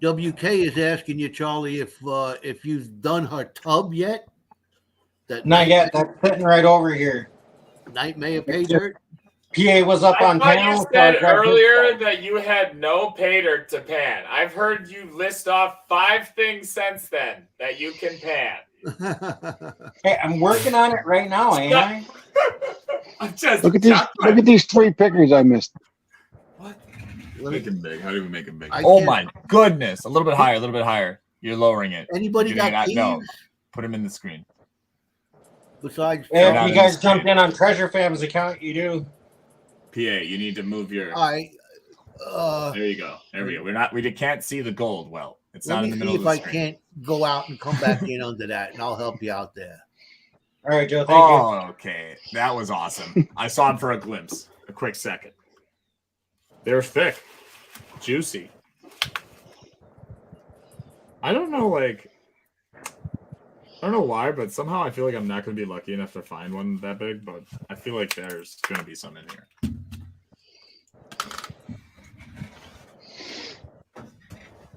WK is asking you, Charlie, if you've done her tub yet. That Not yet. That's sitting right over here. Night may have paid dirt. PA was up I on thought panel. you so I said grabbed his earlier phone. that you had no pay dirt to pan. I've heard you list off 5 things since then that you can pan. Hey, I'm working on it right now, ain't I? I'm just Look at these 3 pickers I missed. Make him big. How do we make him big? Oh my goodness! A little bit higher. A little bit higher. You're lowering it. Anybody You're got doing that? No. keys Put him in the screen. besides? Yeah, not if in you guys the jumped screen. in on Treasure Fam's account, you do. PA, you need to move your. I There you go. There we go. We can't see the gold well. It's let not me in the see middle of if the I screen. can't go out and come back in under that, and I'll help you out there. All right, Joe. Thank you. Oh, okay. That was awesome. I saw him for a glimpse. A quick second. They're thick. Juicy. I don't know, I don't know why, but somehow I feel like I'm not going to be lucky enough to find one that big, but I feel like there's going to be some in here.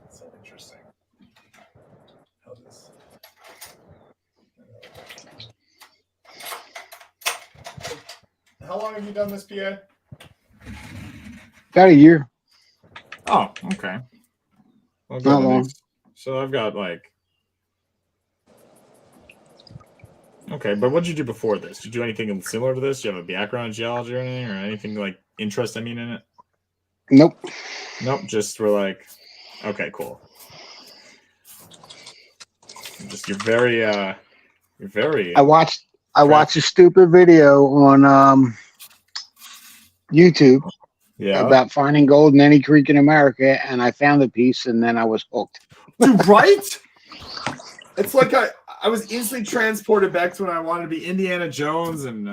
So interesting. How this... How long have you done this, PA? About a year. Oh, okay. Well, good. Not long. So I've got okay, but what did you do before this? Did you do anything similar to this? Do you have a background in geology or anything, or anything interest? In it? Nope. Nope. Just we're okay, cool. Just you're very. I watched a stupid video on YouTube Yeah. about finding gold in any creek in America, and I found the piece, and then I was hooked. Dude, right? It's like I was instantly transported back to when I wanted to be Indiana Jones and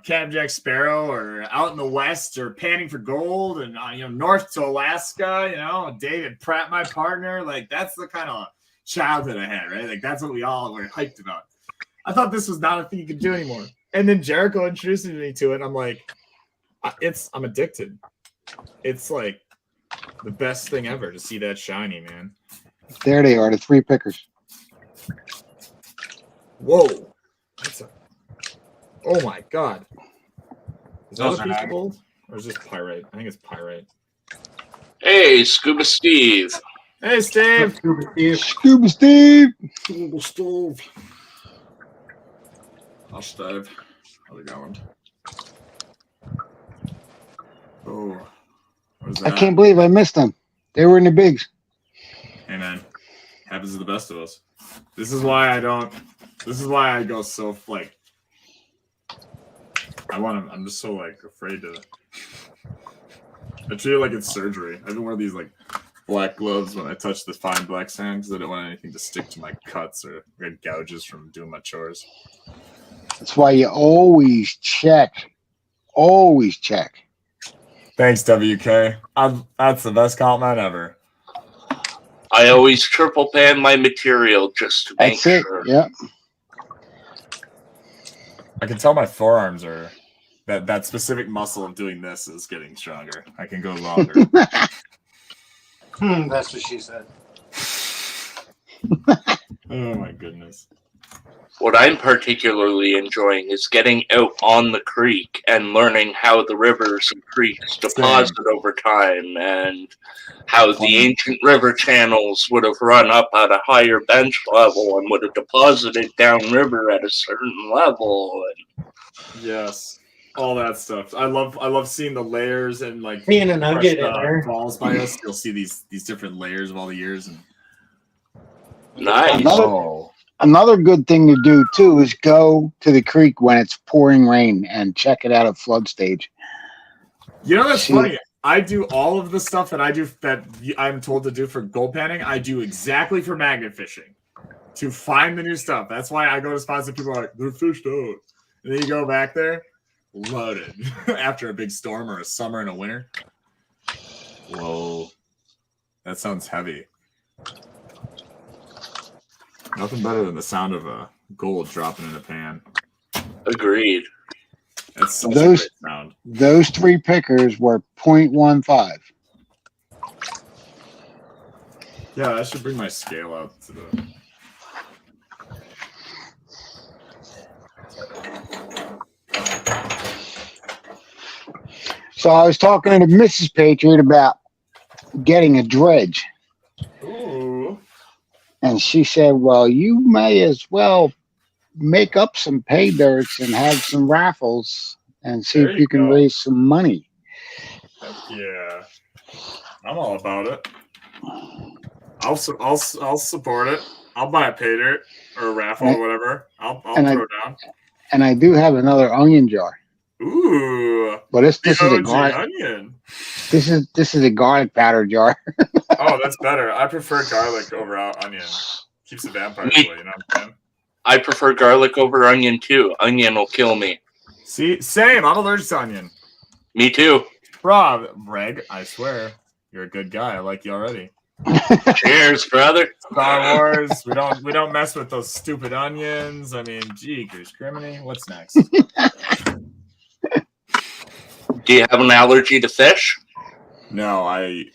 Captain Jack Sparrow, or out in the West, or panning for gold, and north to Alaska. David Pratt, my partner. That's the kind of childhood I had, right? That's what we all were hyped about. I thought this was not a thing you could do anymore. And then Jericho introduced me to it. I'm like, I'm addicted. It's like the best thing ever to see that shiny, man. There they are, the 3 pickers. Whoa. Oh my god. Is that Those a are piece nice. of gold? Or is this pyrite? I think it's pyrite. Hey, Scuba Steve. Hey, Steve. Scuba Steve! Scuba Steve. I'll Steve. How's it going? Oh. What is that? I can't believe I missed them. They were in the bigs. Hey, man. Happens to the best of us. This is why I go so, I'm just so, afraid to... I treat it like it's surgery. I've been wearing these, black gloves when I touch the fine black sand because I don't want anything to stick to my cuts or get gouges from doing my chores. That's why you always check. Always check. Thanks, WK. That's the best compliment ever. I always triple pan my material just to make That's it. sure. Yep. I can tell my forearms are that specific muscle of doing this is getting stronger. I can go longer. That's what she said. Oh my goodness. What I'm particularly enjoying is getting out on the creek and learning how the rivers and creeks deposit over time, and how the ancient river channels would have run up at a higher bench level and would have deposited downriver at a certain level. Yes. All that stuff. I love seeing the layers and Being a nugget in there. falls by us. You'll see these different layers of all the years. And Nice. Another good thing to do too is go to the creek when it's pouring rain and check it out at flood stage. that's See. funny. I do all of the stuff that I do that I'm told to do for gold panning. I do exactly for magnet fishing to find the new stuff. That's why I go to spots that people are like, they're fished out. And then you go back there, loaded after a big storm or a summer and a winter. Whoa. That sounds heavy. Nothing better than the sound of a gold dropping in a pan. Agreed. That's such a Those- great sound. Those 3 pickers were 0.15. Yeah, I should bring my scale up to the. So I was talking to Mrs. Patriot about getting a dredge, Ooh. and she said, "Well, you may as well make up some pay dirts and have some raffles and see There if you you can go. raise some money." Heck yeah, I'm all about it. I'll support it. I'll buy a pay dirt or a raffle or whatever. I'll and I- throw down. And I do have another onion jar, Ooh, but this the is a OG garlic. onion. This is a garlic powder jar. Oh, that's better. I prefer garlic over onion. Keeps the vampires Me- away. You know what I'm saying? I prefer garlic over onion too. Onion will kill me. See, same. I'm allergic to onion. Me too. Rob, Reg, I swear, you're a good guy. I like you already. Cheers, brother. Star Wars. We don't mess with those stupid onions. I mean, gee, Chris Criminy. What's next? Do you have an allergy to fish? No, I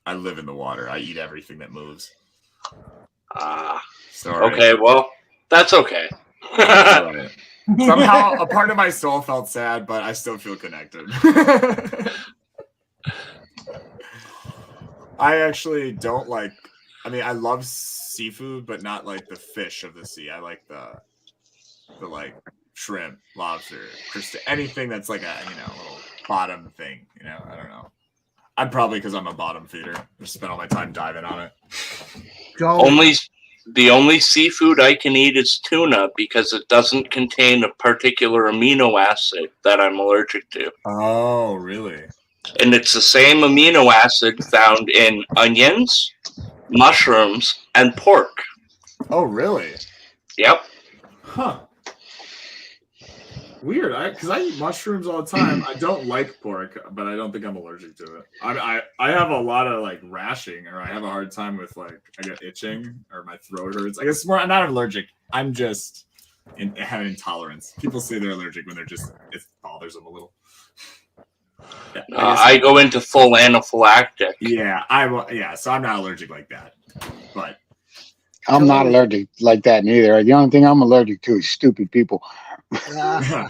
live in the water. I eat everything that moves. Sorry. Okay, well, that's okay. All right. Somehow a part of my soul felt sad, but I still feel connected. I actually don't like. I mean, I love seafood, but not like the fish of the sea. I like the like shrimp, lobster, anything that's like a little bottom thing. I don't know. I'm probably because I'm a bottom feeder. I spend all my time diving on it. Joe, The only seafood I can eat is tuna because it doesn't contain a particular amino acid that I'm allergic to. Oh, really? And it's the same amino acid found in onions, mushrooms, and pork. Oh, really? Yep. Huh. Weird. Because I eat mushrooms all the time. I don't like pork, but I don't think I'm allergic to it. I have a lot of like rashing, or I have a hard time with like I get itching or my throat hurts. I guess I'm not allergic. I'm just have an intolerance. People say they're allergic when it bothers them a little. Yeah, I go into full anaphylactic. So I'm not allergic like that. But I'm not allergic like that neither. The only thing I'm allergic to is stupid people. yeah.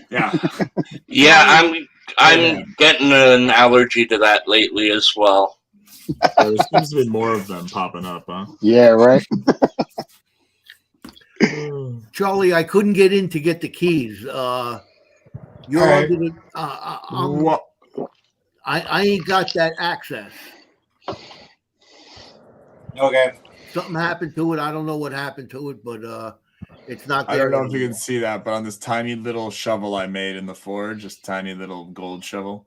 Yeah, I'm getting an allergy to that lately as well. There seems to be more of them popping up, huh? Yeah, right. Charlie, I couldn't get in to get the keys. You're Alright. under the, What? I ain't got that access. Okay. Something happened to it. I don't know what happened to it, but it's not I there. don't know if you can anymore. see that, but on this tiny little shovel I made in the forge, just tiny little gold shovel,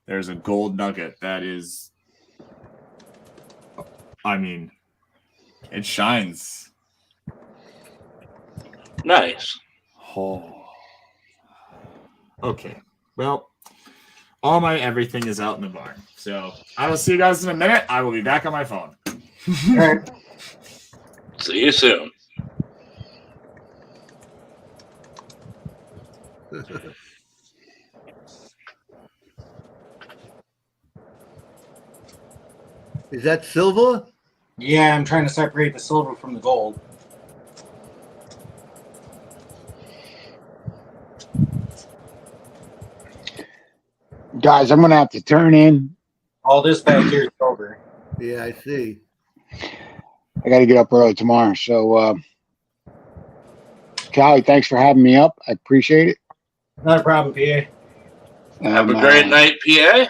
there's a gold nugget that is, I mean, it shines. Nice. Oh. Okay. Well, all my everything is out in the barn. So I will see you guys in a minute. I will be back on my phone. All right. See you soon. Is that silver? Yeah, I'm trying to separate the silver from the gold. Guys, I'm gonna have to turn in. All this back here is silver. Yeah, I see. I got to get up early tomorrow. So, Callie, thanks for having me up. I appreciate it. Not a problem, PA. Have a great night, PA.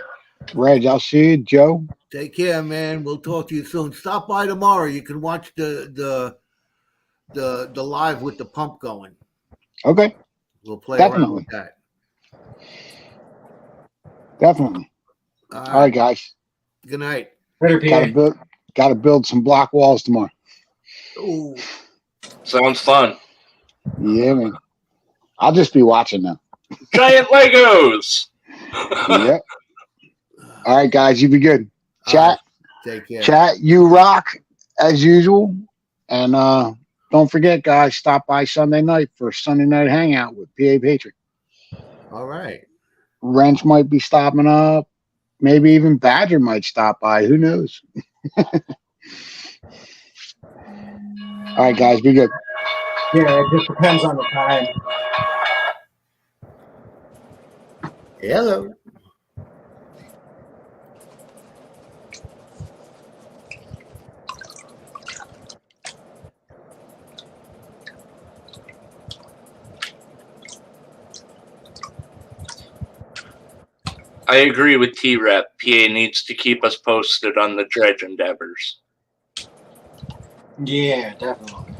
Reg, I'll see you. Joe. Take care, man. We'll talk to you soon. Stop by tomorrow. You can watch the live with the pump going. Okay, We'll play around Definitely. with that. definitely. All All right, guys. Good night. Later, PA. Gotta build some block walls tomorrow. Oh, Sounds fun. Yeah, man. I'll just be watching now. Giant Legos. Yep. All right, guys. You be good. all Chat. right. Take care. Chat. You rock as usual. And don't forget, guys, stop by Sunday night for Sunday night hangout with PA Patriot. All right. Wrench might be stopping up. Maybe even Badger might stop by. Who knows? All right, guys. Be good. Yeah, it just depends on the time. Hello. I agree with T-Rep. PA needs to keep us posted on the dredge endeavors. Yeah, definitely.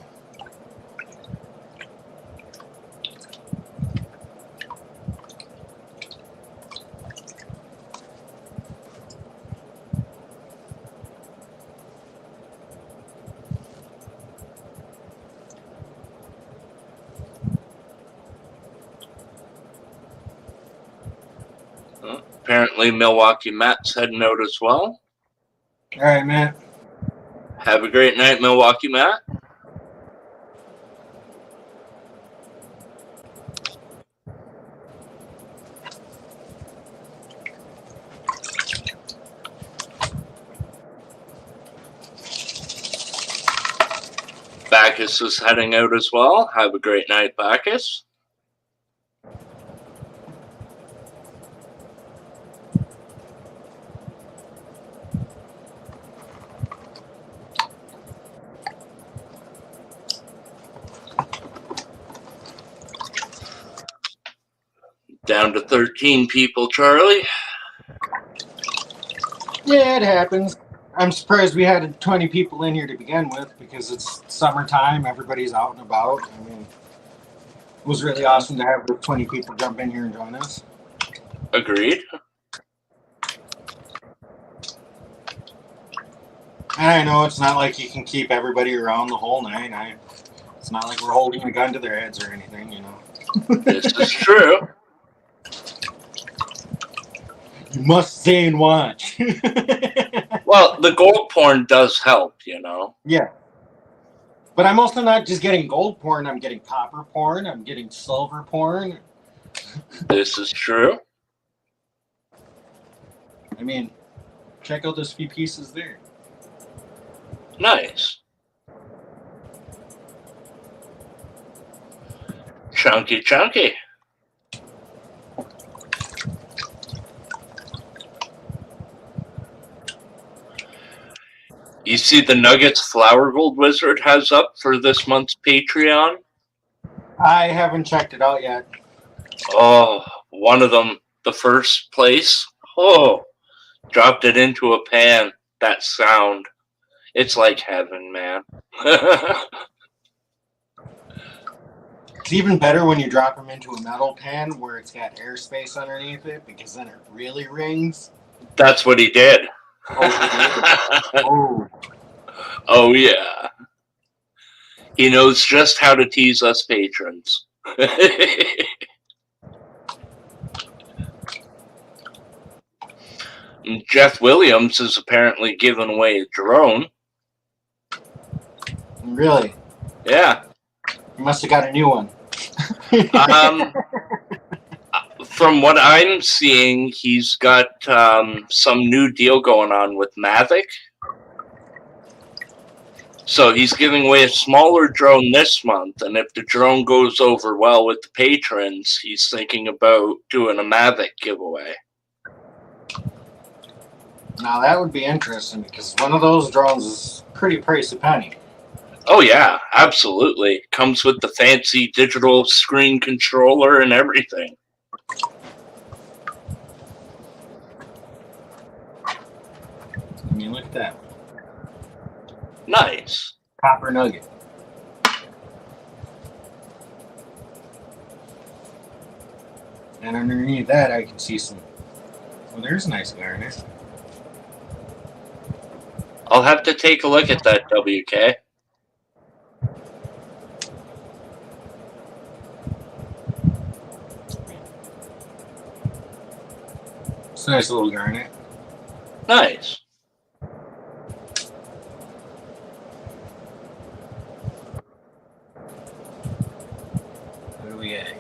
Apparently, Milwaukee Matt's heading out as well. All right, man. Have a great night, Milwaukee Matt. Bacchus is heading out as well. Have a great night, Bacchus. Down to 13 people, Charlie. Yeah, it happens. I'm surprised we had 20 people in here to begin with because it's summertime. Everybody's out and about. I mean, it was really awesome to have the 20 people jump in here and join us. Agreed. And I know it's not like you can keep everybody around the whole night. It's not like we're holding a gun to their heads or anything, you know. This is true. You must stay and watch. Well, the gold porn does help, you know. Yeah. But I'm also not just getting gold porn. I'm getting copper porn. I'm getting silver porn. This is true. I mean, check out those few pieces there. Nice. Chunky, chunky. You see the Nuggets Flower Gold Wizard has up for this month's Patreon? I haven't checked it out yet. Oh, one of them, the first place. Oh, dropped it into a pan. That sound. It's like heaven, man. It's even better when you drop them into a metal pan where it's got airspace underneath it because then it really rings. That's what he did. Oh, Oh, yeah. He knows just how to tease us patrons. Jeff Williams is apparently giving away a drone. really? Yeah. You must have got a new one. From what I'm seeing, he's got some new deal going on with Mavic. So he's giving away a smaller drone this month, and if the drone goes over well with the patrons, he's thinking about doing a Mavic giveaway. Now that would be interesting because one of those drones is pretty pricey penny. Oh yeah, absolutely. Comes with the fancy digital screen controller and everything. I mean, look at that. Nice. Copper nugget. And underneath that, I can see some Well, there's a nice garnet. I'll have to take a look at that, WK. It's a nice little garnet. Nice. What do we got here?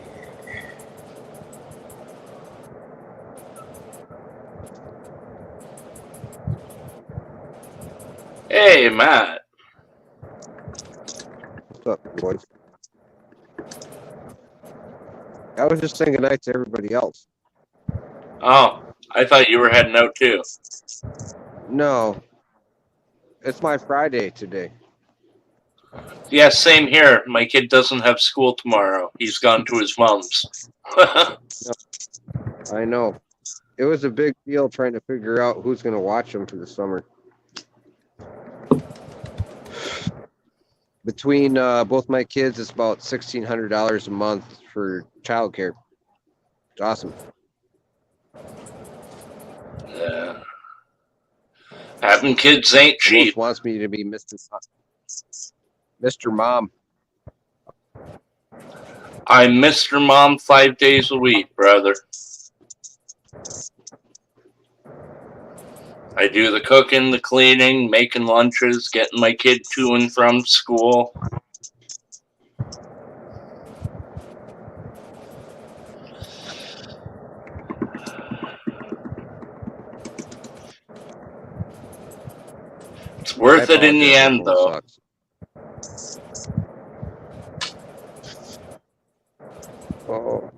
Hey, Matt. What's up, boys? I was just saying goodnight to everybody else. Oh, I thought you were heading out too. No, it's my Friday today. Yeah, same here. My kid doesn't have school tomorrow. He's gone to his mom's. I know. It was a big deal trying to figure out who's going to watch them for the summer. Between both my kids, it's about $1,600 a month for childcare. It's awesome. Yeah. Having kids ain't Most cheap. wants me to be Mr. Mom. I'm Mr. Mom 5 days a week, brother. I do the cooking, the cleaning, making lunches, getting my kid to and from school. It's worth it in the end, though. Oh.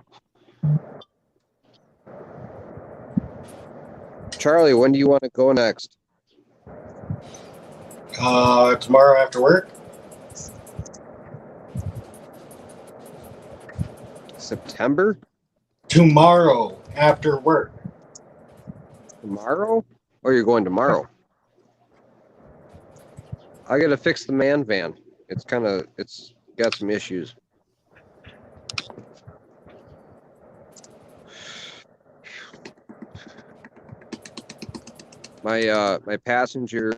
Charlie, when do you want to go next? Tomorrow after work? September? Tomorrow after work. Tomorrow? Or you're going tomorrow? I gotta fix the man van. It's got some issues. My passenger.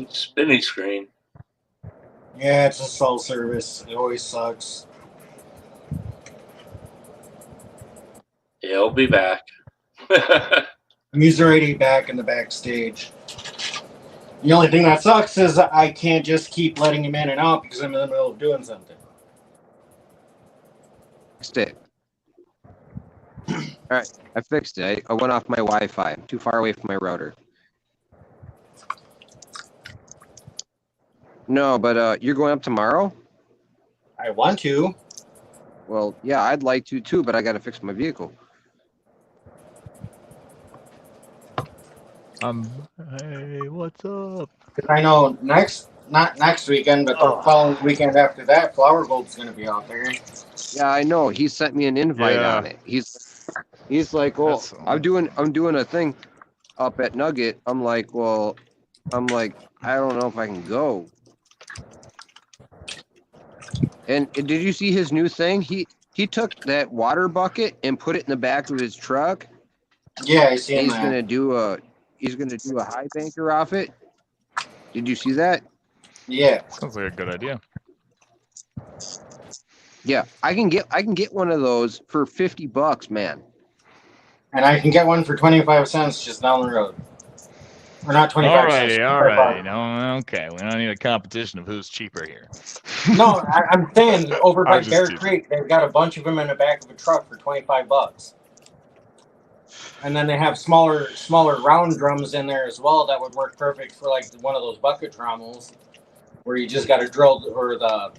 Spinny screen. Yeah, it's a cell service. It always sucks. He'll be back. He's already back in the backstage. The only thing that sucks is I can't just keep letting him in and out because I'm in the middle of doing something. Fixed it. All right, I fixed it. I went off my Wi-Fi. I'm too far away from my router. No, but you're going up tomorrow? I want to. Well, yeah, I'd like to too, but I got to fix my vehicle. Hey, what's up? I know not next weekend, but the following weekend after that, Flower Bulb's going to be out there. Yeah, I know. He sent me an invite on it. He's like, "Oh, I'm doing a thing up at Nugget." I'm like, I don't know if I can go. And did you see his new thing? He took that water bucket and put it in the back of his truck. Yeah, I see him. He's gonna do a high banker off it. Did you see that? Yeah. Sounds like a good idea. Yeah, I can get one of those for $50, man. And I can get one for 25 cents just down the road. Or not 25 cents. Alrighty. No, okay. We don't need a competition of who's cheaper here. No, I'm saying over by just Bear teasing. Creek, they've got a bunch of them in the back of a truck for $25. And then they have smaller round drums in there as well that would work perfect for like one of those bucket trommels, where you just got to drill or the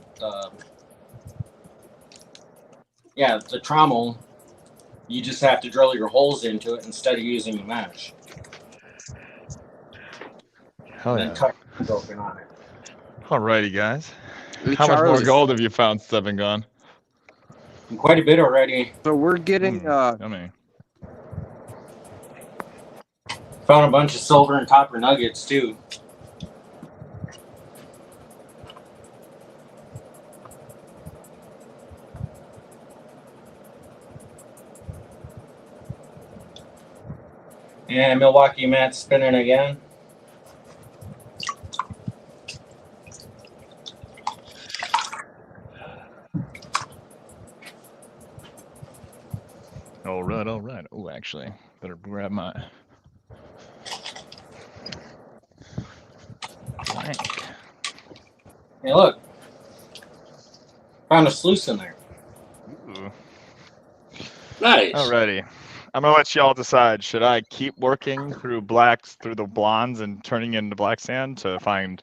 trommel. You just have to drill your holes into it instead of using a mesh. Hell And then cut broken on it. Alrighty, guys. Hey, How much more Charlie, gold have you found since I've been gone? And quite a bit already. So we're getting I mean, Found a bunch of silver and copper nuggets too. And Milwaukee Matt spinning again. All right, all right. Oh, actually, better grab my blank. Hey, look. Found a sluice in there. Ooh. Nice. Alrighty. I'm gonna let y'all decide. Should I keep working through the blondes and turning into black sand to find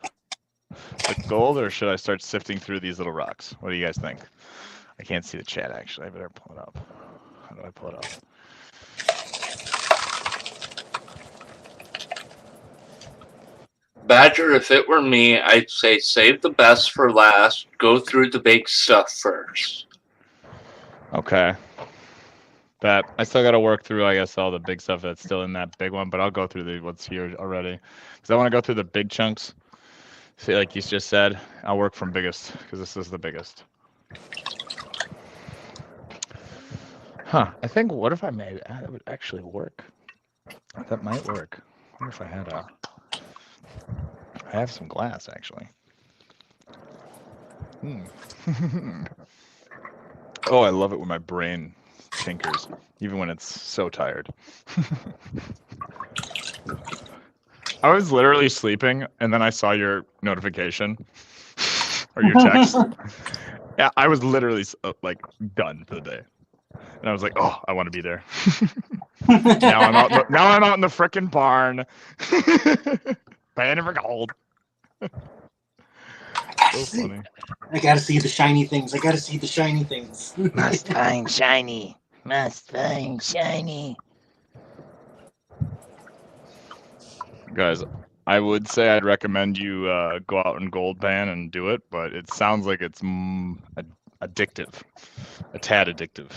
the gold, or should I start sifting through these little rocks? What do you guys think? I can't see the chat actually. I better pull it up. How do I pull it up? Badger, if it were me, I'd say save the best for last. Go through the big stuff first. Okay. That I still got to work through, I guess, all the big stuff that's still in that big one, but I'll go through what's here already because I want to go through the big chunks. See, like you just said, I'll work from biggest because this is the biggest. Huh? I think what if I made that would actually work? That might work. I wonder if I had a. I have some glass actually. Oh, I love it when my brain tinkers, even when it's so tired. I was literally sleeping, and then I saw your notification or your text. Yeah, I was literally like done for the day, and I was like, "Oh, I want to be there." Now I'm out. Now I'm out in the frickin' barn, panning for gold. So funny. I gotta see the shiny things. I gotta see the shiny things. Must find shiny. Must find shiny. Guys, I would say I'd recommend you go out and gold ban and do it, but it sounds like it's addictive, a tad addictive.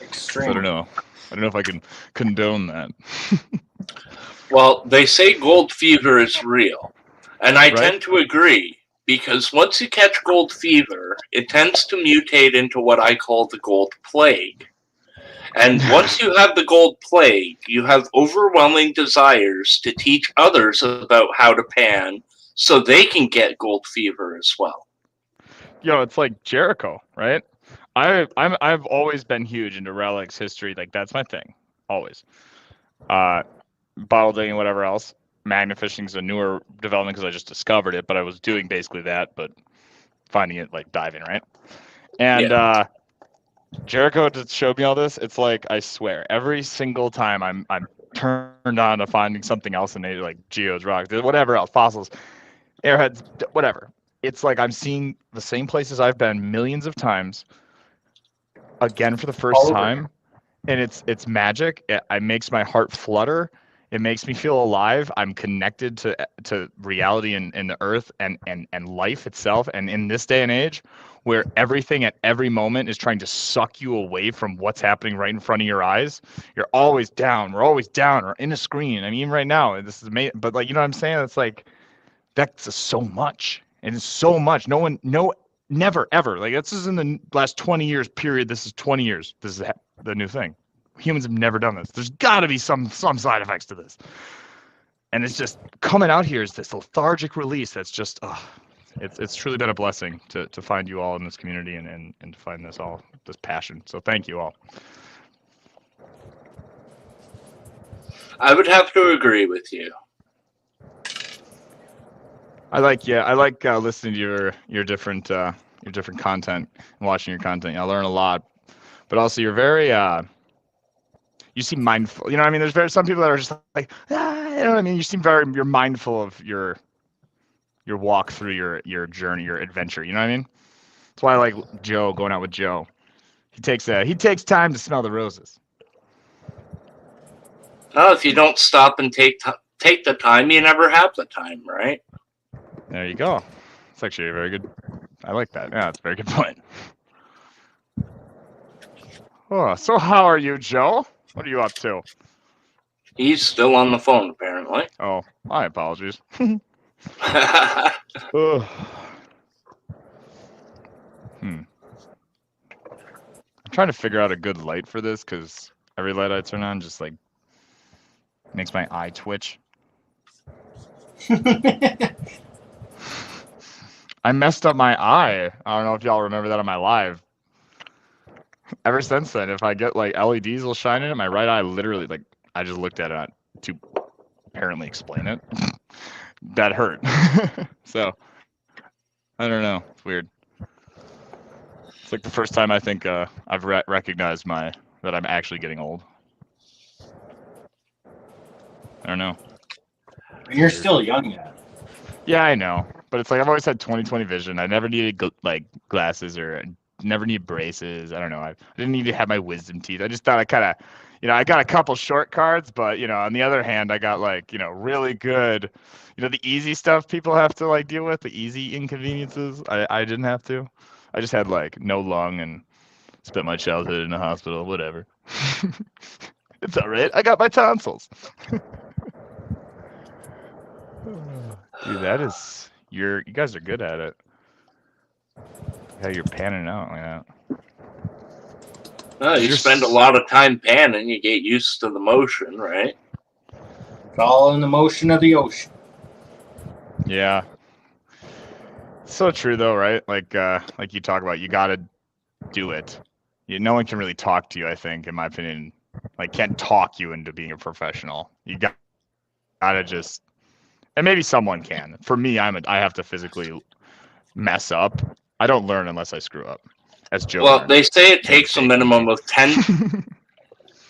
Extreme. So I don't know. I don't know if I can condone that. Well, they say gold fever is real, and I Right. tend to agree because once you catch gold fever, it tends to mutate into what I call the gold plague. And once you have the gold plague, you have overwhelming desires to teach others about how to pan so they can get gold fever as well. Yo, it's like Jericho, right? I've always been huge into relics history. Like that's my thing, always. Bottle digging, whatever else. Magna fishing is a newer development because I just discovered it, but I was doing basically that, but finding it like diving, right? And Jericho just showed me all this. It's like I swear, every single time I'm turned on to finding something else in nature, like geodes, rocks, whatever else, fossils, airheads, whatever. It's like I'm seeing the same places I've been millions of times again for the first time, and it's magic. It makes my heart flutter. It makes me feel alive. I'm connected to reality and the earth and life itself. And in this day and age, where everything at every moment is trying to suck you away from what's happening right in front of your eyes, you're always down. We're always down or in a screen. I mean, right now, this is amazing. But like, you know what I'm saying? It's like that's so much, and it's so much. Never ever. Like this is in the last 20 years period. This is 20 years. This is the new thing. Humans have never done this. There's got to be some side effects to this, and it's just coming out here is this lethargic release. That's just, it's truly been a blessing to find you all in this community and to find this passion. So thank you all. I would have to agree with you. I like listening to your different content and watching your content. I learn a lot, but also you're very you seem mindful. You know what I mean? There's some people that are just like, you know what I mean? You're mindful of your walk through your journey, your adventure. You know what I mean? That's why I like Joe, going out with Joe. He takes time to smell the roses. Oh, if you don't stop and take the time, you never have the time, right? There you go. It's actually a very good. I like that. Yeah, it's a very good point. Oh, so how are you, Joe? What are you up to? He's still on the phone, apparently. Oh, my apologies. Ugh. I'm trying to figure out a good light for this because every light I turn on just like Makes my eye twitch. I messed up my eye. I don't know if y'all remember that on my live. Ever since then, if I get like LEDs will shine in it, my right eye literally, like, I just looked at it to apparently explain it. That hurt. So, I don't know. It's weird. It's like the first time I think I've recognized that I'm actually getting old. I don't know. You're still young yet. Yeah, I know, but it's like I've always had 20/20 vision. I never needed like glasses or never need braces. I don't know. I didn't need to have my wisdom teeth. I just thought I kind of, I got a couple short cards, but on the other hand, I got like really good, the easy stuff people have to like deal with, the easy inconveniences. I didn't have to. I just had like no lung and spent my childhood in a hospital. Whatever. It's all right. I got my tonsils. Dude, that is you guys are good at it. Yeah, you're panning out like that. Well, you spend a lot of time panning, you get used to the motion, right? It's all in the motion of the ocean. Yeah. So true though, right? Like you talk about, you gotta do it. No one can really talk to you, I think, in my opinion. Like, can't talk you into being a professional. You gotta just. And maybe someone can. For me, I have to physically mess up. I don't learn unless I screw up. As Joe. Well, learned. they say it takes a minimum of 10.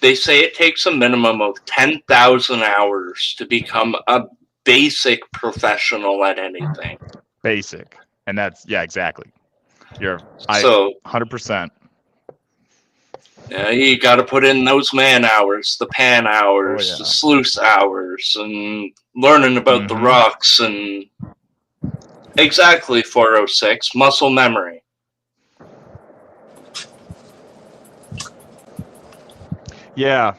They say it takes a minimum of 10,000 hours to become a basic professional at anything. Basic, and that's exactly. You're 100%. Yeah, you got to put in those man hours, the pan hours, the sluice hours, and learning about the rocks and exactly 406 muscle memory. Yeah,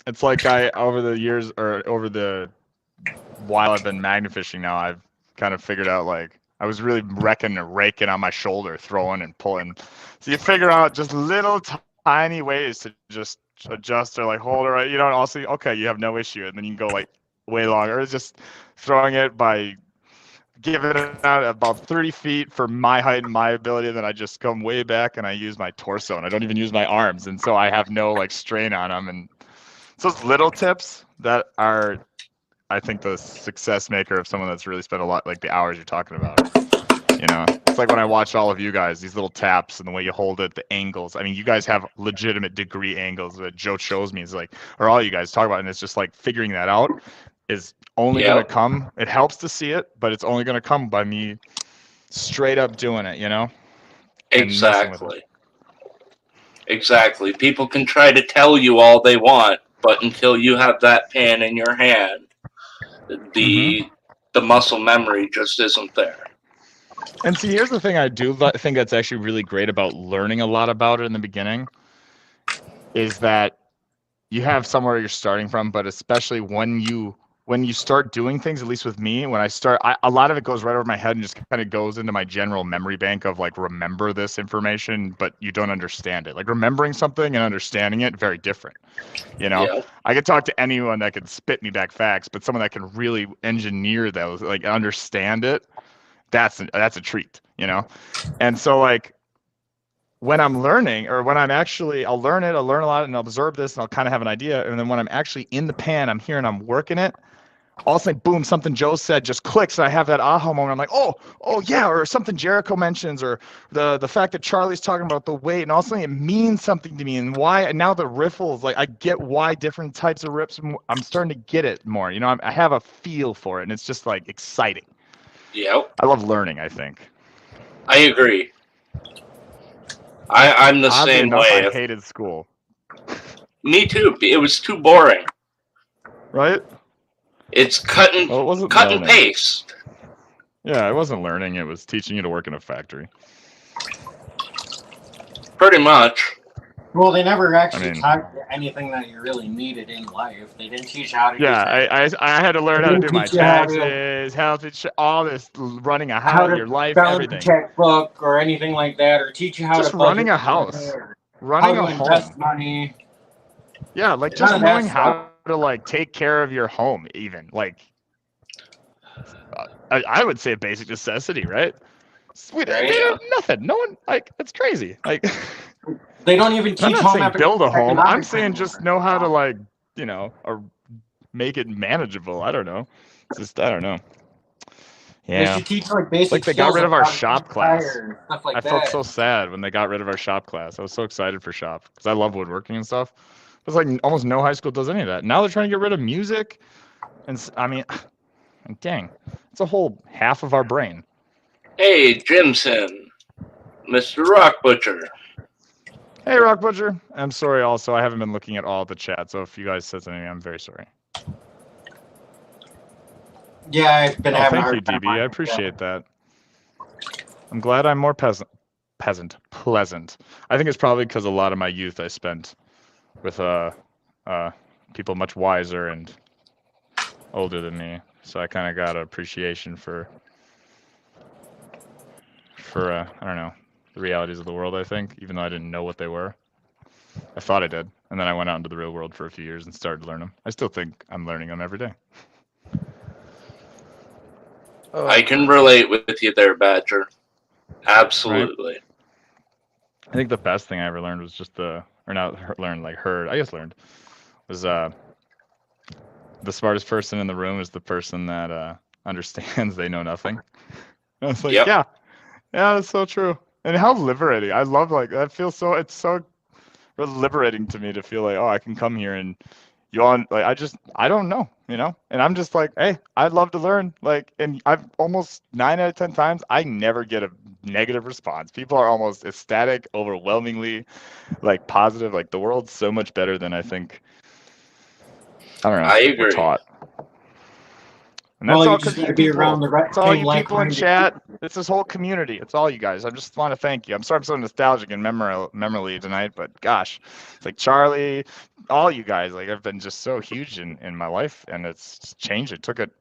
it's like over the years or over the while I've been magnet fishing now, I've kind of figured out like I was really raking on my shoulder, throwing and pulling. So you figure out just little tiny ways to just adjust or like hold it right, and also okay, you have no issue, and then you can go like way longer. It's just throwing it by giving it out about 30 feet for my height and my ability, and then I just come way back and I use my torso and I don't even use my arms, and so I have no like strain on them. And so those little tips that are, I think, the success maker of someone that's really spent a lot, like the hours you're talking about. It's like when I watch all of you guys, these little taps and the way you hold it, the angles. I mean, you guys have legitimate degree angles that Joe shows me. Is like, or all you guys talk about, and it's just like figuring that out is only going to come. It helps to see it, but it's only going to come by me straight up doing it. Exactly. Exactly. People can try to tell you all they want, but until you have that pan in your hand, the muscle memory just isn't there. And see, here's the thing I do think that's actually really great about learning a lot about it in the beginning is that you have somewhere you're starting from, but especially when you start doing things, at least with me, when I start, a lot of it goes right over my head and just kind of goes into my general memory bank of like, remember this information, but you don't understand it. Like remembering something and understanding it, very different. I could talk to anyone that could spit me back facts, but someone that can really engineer those, like understand it, that's a treat, And so like when I'm learning, or when I'm actually, I'll learn a lot and I'll observe this and I'll kind of have an idea. And then when I'm actually in the pan, I'm here and I'm working it, all of a sudden, boom, something Joe said just clicks and I have that aha moment. I'm like, oh yeah, or something Jericho mentions, or the fact that Charlie's talking about the weight, and all of a sudden it means something to me, and why, and now the riffles, like I get why different types of rips, I'm starting to get it more, I have a feel for it, and it's just like exciting. Yep. I love learning, I think. I agree. I'm the Oddly same enough, way. I hated school. Me too. It was too boring. Right? It's cut and paste. Yeah, it wasn't learning. It was teaching you to work in a factory. Pretty much. Well, they never actually taught you anything that you really needed in life. They didn't teach you how to do I had to learn how to do my taxes, all this, running a house, your life, everything. A checkbook or anything like that, or teach you how just to running a house, running a home. invest money. Yeah, like just knowing how to like take care of your home, even like I would say a basic necessity, right? Sweet, they have nothing. No one like it's crazy. Like They don't even teach I'm not home saying build a home. I'm economics saying anymore. just know how to like or make it manageable. I don't know. It's just I don't know. They Yeah. should teach like basic Like they got skills rid of our how to shop use class. fire, stuff like I felt that. so sad when they got rid of our shop class. I was so excited for shop because I love woodworking and stuff. It's like almost no high school does any of that. Now they're trying to get rid of music, and I mean, dang, it's a whole half of our brain. Hey, Jimson, Mr. Rock Butcher. Hey, Rock Butcher. I'm sorry. Also, I haven't been looking at all the chat, so if you guys said something, I'm very sorry. Yeah, I've been having a thank hard you, time. DB. I appreciate that. I'm glad I'm more pleasant. I think it's probably because a lot of my youth I spent with people much wiser and older than me, so I kind of got an appreciation for I don't know, the realities of the world. I think, even though I didn't know what they were, I thought I did, and then I went out into the real world for a few years and started to learn them. I still think I'm learning them every day. I can relate with you there, Badger. Absolutely. Right? I think the best thing I ever learned was just heard, I guess learned, was the smartest person in the room is the person that understands they know nothing. I was like, yeah, that's so true. And how liberating. I love that feels so, it's so liberating to me to feel like, oh, I can come here and you all, like, I don't know, and I'm just like, hey, I'd love to learn. Like, and I've almost 9 out of 10 times, I never get a negative response. People are almost ecstatic, overwhelmingly, like positive. Like the world's so much better than I think. I don't know. I agree. We're taught. And that's Well, all you just because gotta be people. around the right It's all same you people in like-minded chat. It's this whole community. It's all you guys. I just want to thank you. I'm sorry I'm so nostalgic and memorily tonight, but gosh, it's like Charlie, all you guys. Like I've been just so huge in my life, and it's changed. It took it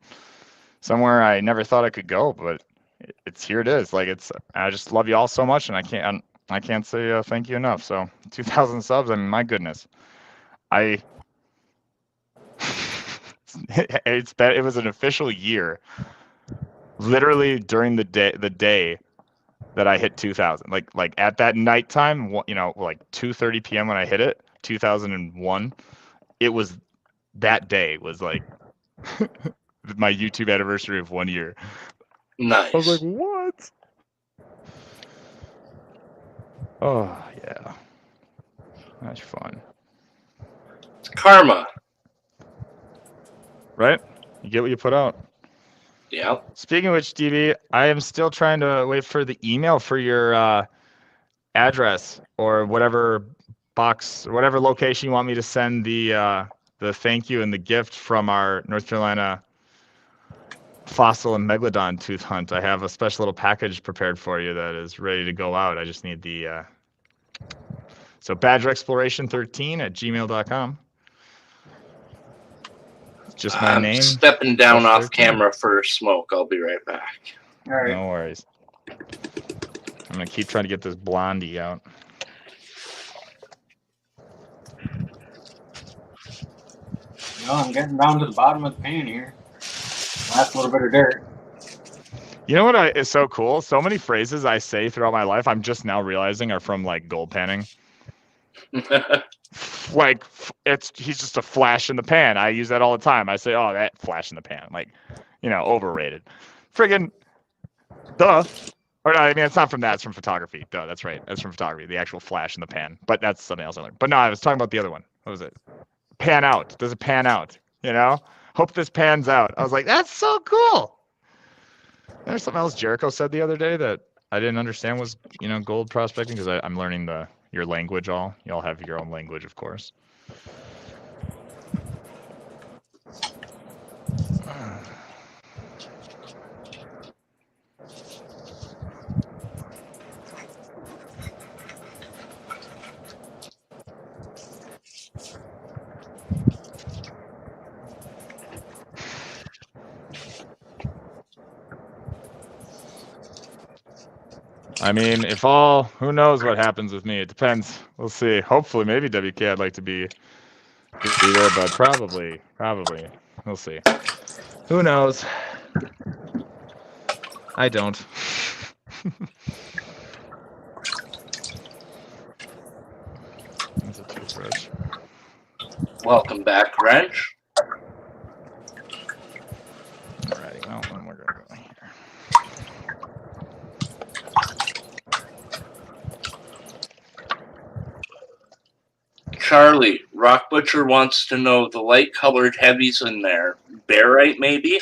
somewhere I never thought I could go, but it's here. It is. Like I just love you all so much, and I can't say thank you enough. So 2,000 subs. I mean, my goodness, it was an official year, literally during the day that I hit 2,000. Like at that nighttime, like 2:30 p.m. when I hit it, 2001. It was that day was like my YouTube anniversary of 1 year. Nice. I was like, what? Oh yeah, that's fun. It's karma. Right? You get what you put out. Yeah. Speaking of which, DB, I am still trying to wait for the email for your address or whatever box, or whatever location you want me to send the thank you and the gift from our North Carolina fossil and megalodon tooth hunt. I have a special little package prepared for you that is ready to go out. I just need the so badgerexploration13@gmail.com. Just my name. Stepping down off camera for smoke. I'll be right back. All right. No worries. I'm gonna keep trying to get this blondie out. Well, I'm getting down to the bottom of the pan here. Last little bit of dirt. You know what is so cool? So many phrases I say throughout my life, I'm just now realizing are from like gold panning. Like he's just a flash in the pan. I use that all the time. I say, oh, that flash in the pan. Like, overrated. Friggin' duh. Or no, I mean, it's not from that. It's from photography. Duh, that's right. That's from photography. The actual flash in the pan. But that's something else I learned. But no, I was talking about the other one. What was it? Pan out. Does it pan out? Hope this pans out. I was like, that's so cool. There's something else Jericho said the other day that I didn't understand was, gold prospecting, because I'm learning your language all. You all have your own language, of course. I mean, who knows what happens with me? It depends. We'll see. Hopefully, maybe WK, I'd like to be Be there, bud. Probably. We'll see. Who knows? I don't. That's a toothbrush. Welcome back, Wrench. Alrighty, well, then we're gonna go here. Charlie, Rock Butcher wants to know the light-colored heavies in there. Barite, maybe?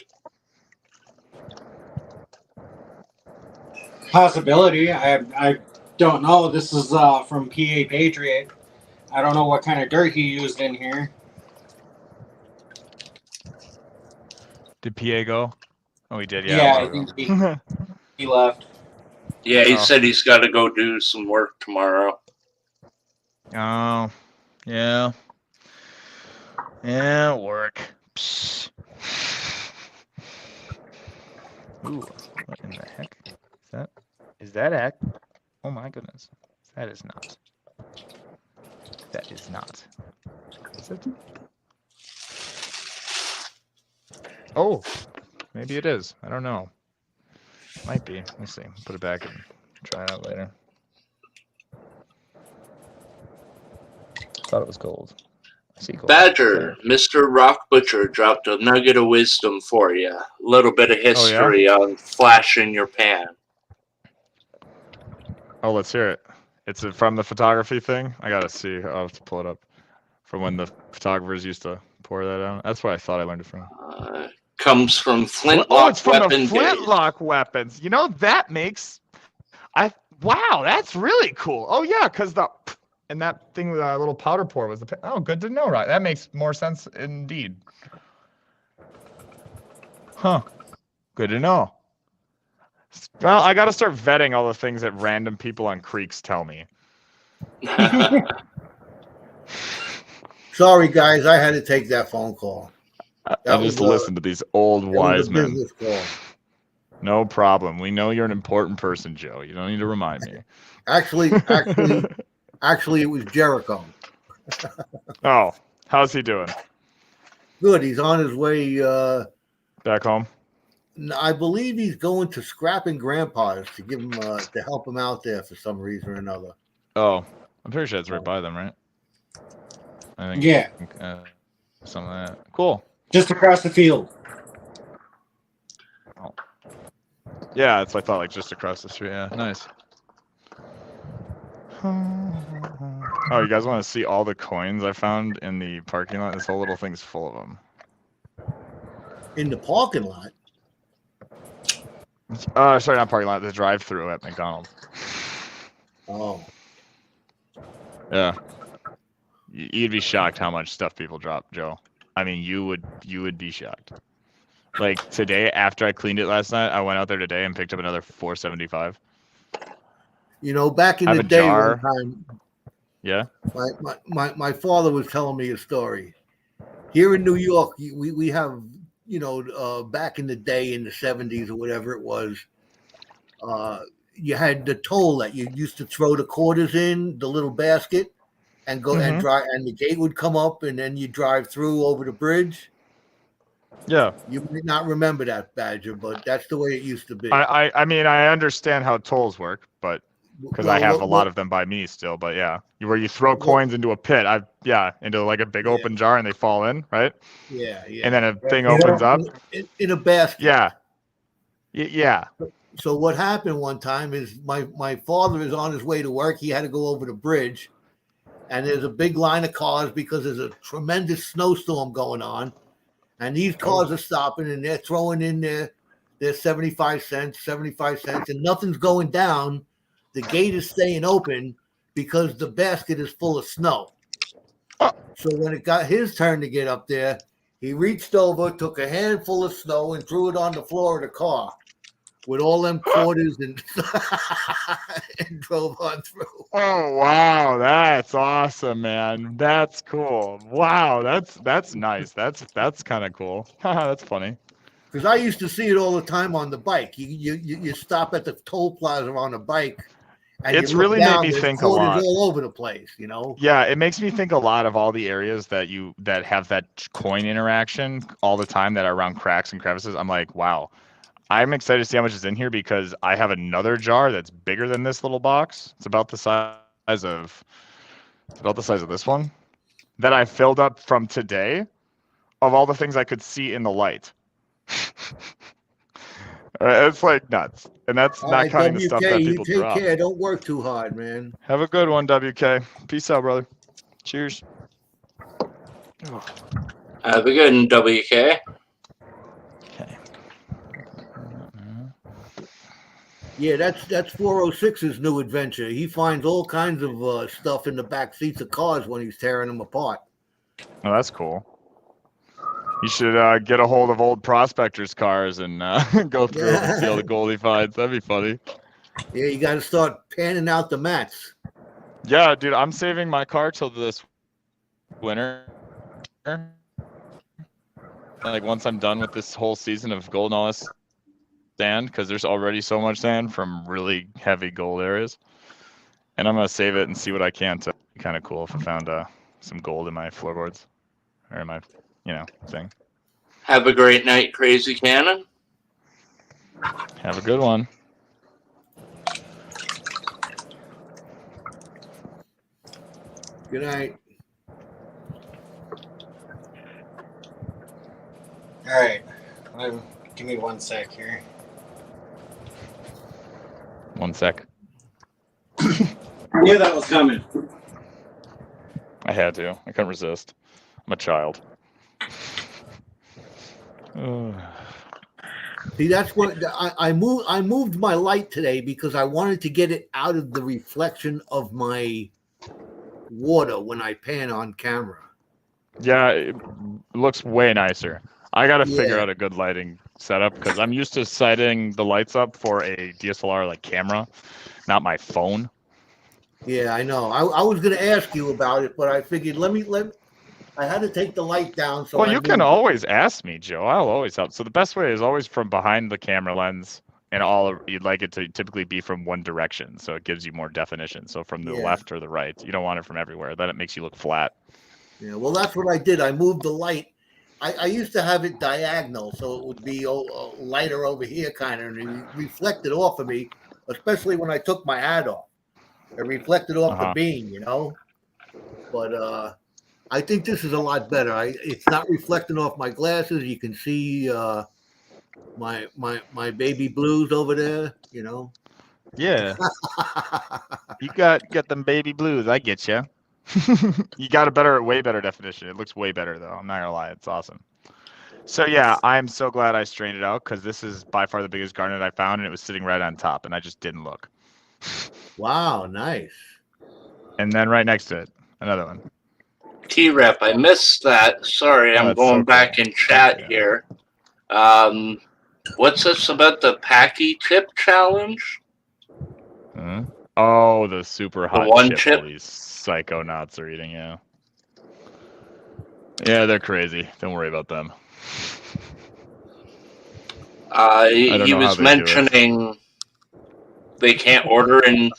Possibility. I don't know. This is from PA Patriot. I don't know what kind of dirt he used in here. Did PA go? Oh, he did. Yeah. Yeah, a I while think ago. he left. Yeah, he Oh. said he's got to go do some work tomorrow. Oh, yeah. Yeah, work. Psst. Ooh, what in the heck? Is that heck? Oh my goodness. That is not. That is not. Is it? Oh, maybe it is. I don't know. Might be. We'll see. Put it back and try it out later. Thought it was gold. I see gold. Badger, Mr. Rock Butcher dropped a nugget of wisdom for you. A little bit of history on flash in your pan. Oh, let's hear it. It's from the photography thing. I gotta see. I'll have to pull it up. From when the photographers used to pour that out. That's where I thought I learned it from. Comes from Flintlock Oh, it's from weapon the days. Flintlock weapons. You know, that makes wow, that's really cool. Oh yeah, because and that thing with a little powder pour was the oh, good to know, right? That makes more sense indeed. Huh. Good to know. Well, I gotta start vetting all the things that random people on creeks tell me. Sorry, guys, I had to take that phone call. I That just was, listen to these old It was wise a men. business call. No problem. We know you're an important person, Joe. You don't need to remind me. Actually, it was Jericho. Oh, how's he doing? Good. He's on his way. Back home? I believe he's going to Scrapping Grandpa's to give him to help him out there for some reason or another. Oh, I'm pretty sure it's right by them, right? I think. Yeah. Some of that. Cool. Just across the field. Oh. Yeah, it's I thought like just across the street. Yeah, nice. Oh, you guys want to see all the coins I found in the parking lot? This whole little thing's full of them. In the parking lot. Sorry, not parking lot. The drive-through at McDonald's. Oh. Yeah. You'd be shocked how much stuff people drop, Joe. I mean, you would be shocked. Like today, after I cleaned it last night, I went out there today and picked up another $4.75. You know, back in I have the a day, jar. one time, Yeah. my father was telling me a story. Here in New York, we have, you know, back in the day in the 70s or whatever it was, you had the toll that you used to throw the quarters in the little basket and go and drive, and the gate would come up and then you drive through over the bridge. Yeah. You may not remember that, Badger, but that's the way it used to be. I mean, I understand how tolls work, but because I have a lot of them by me still, but yeah, where you throw coins into a pit, into like a big open jar and they fall in, right? Yeah. And then a thing opens up. In a basket. Yeah. Yeah. So what happened one time is my father is on his way to work. He had to go over the bridge, and there's a big line of cars because there's a tremendous snowstorm going on, and these cars are stopping and they're throwing in their 75 cents, and nothing's going down. The gate is staying open because the basket is full of snow. So when it got his turn to get up there, he reached over, took a handful of snow and threw it on the floor of the car with all them quarters and drove on through. Oh wow, that's awesome, man. That's cool. Wow, that's nice. That's kind of cool. That's funny. Because I used to see it all the time on the bike. You stop at the toll plaza on a bike, And It's you look really made down, me there's think a quarters lot. all over the place, you know? Yeah, it makes me think a lot of all the areas that have that coin interaction all the time that are around cracks and crevices. I'm like, wow. I'm excited to see how much is in here because I have another jar that's bigger than this little box. It's about the size of this one that I filled up from today of all the things I could see in the light. It's like nuts. And that's All not right, counting the stuff that WK, you people take drop. care. Don't work too hard, man. Have a good one, WK. Peace out, brother. Cheers. Have a good one, WK. Okay. Yeah, that's 406's new adventure. He finds all kinds of stuff in the back seats of cars when he's tearing them apart. Oh, that's cool. You should get a hold of old prospectors' cars and go through them and see all the gold he finds. That'd be funny. Yeah, you got to start panning out the mats. Yeah, dude, I'm saving my car till this winter. Like once I'm done with this whole season of gold and all this sand, because there's already so much sand from really heavy gold areas, and I'm gonna save it and see what I can to be kind of cool if I found some gold in my floorboards or in my thing. Have a great night, Crazy Cannon. Have a good one. Good night. All right. Give me 1 sec here. 1 sec. I knew that was coming. I had to. I couldn't resist. I'm a child. See, that's what I moved my light today because I wanted to get it out of the reflection of my water when I pan on camera. Yeah, it looks way nicer. I got to figure Yeah. out a good lighting setup because I'm used to setting the lights up for a DSLR like camera, not my phone. Yeah, I know. I was going to ask you about it, but I figured I had to take the light down. So Well, I you can moved it. always ask me, Joe. I'll always help. So the best way is always from behind the camera lens, and you'd like it to typically be from one direction, so it gives you more definition. So from the Yeah. left or the right. You don't want it from everywhere. Then it makes you look flat. Yeah, well, that's what I did. I moved the light. I used to have it diagonal, so it would be lighter over here, kind of, and it reflected off of me, especially when I took my hat off. It reflected off the beam, you know. But I think this is a lot better. It's not reflecting off my glasses. You can see my baby blues over there, you know. Yeah. You got them baby blues. I get you. You got way better definition. It looks way better though. I'm not gonna lie, it's awesome. So yeah, I'm so glad I strained it out because this is by far the biggest garnet I found, and it was sitting right on top, and I just didn't look. Wow, nice. And then right next to it, another one. T-Rep, I missed that. Sorry, I'm that's going so back cool. in chat here. What's this about the Packy Chip Challenge? Oh, the super hot one chip, chip? all these psychonauts are eating. Yeah, they're crazy. Don't worry about them. He was mentioning they can't order them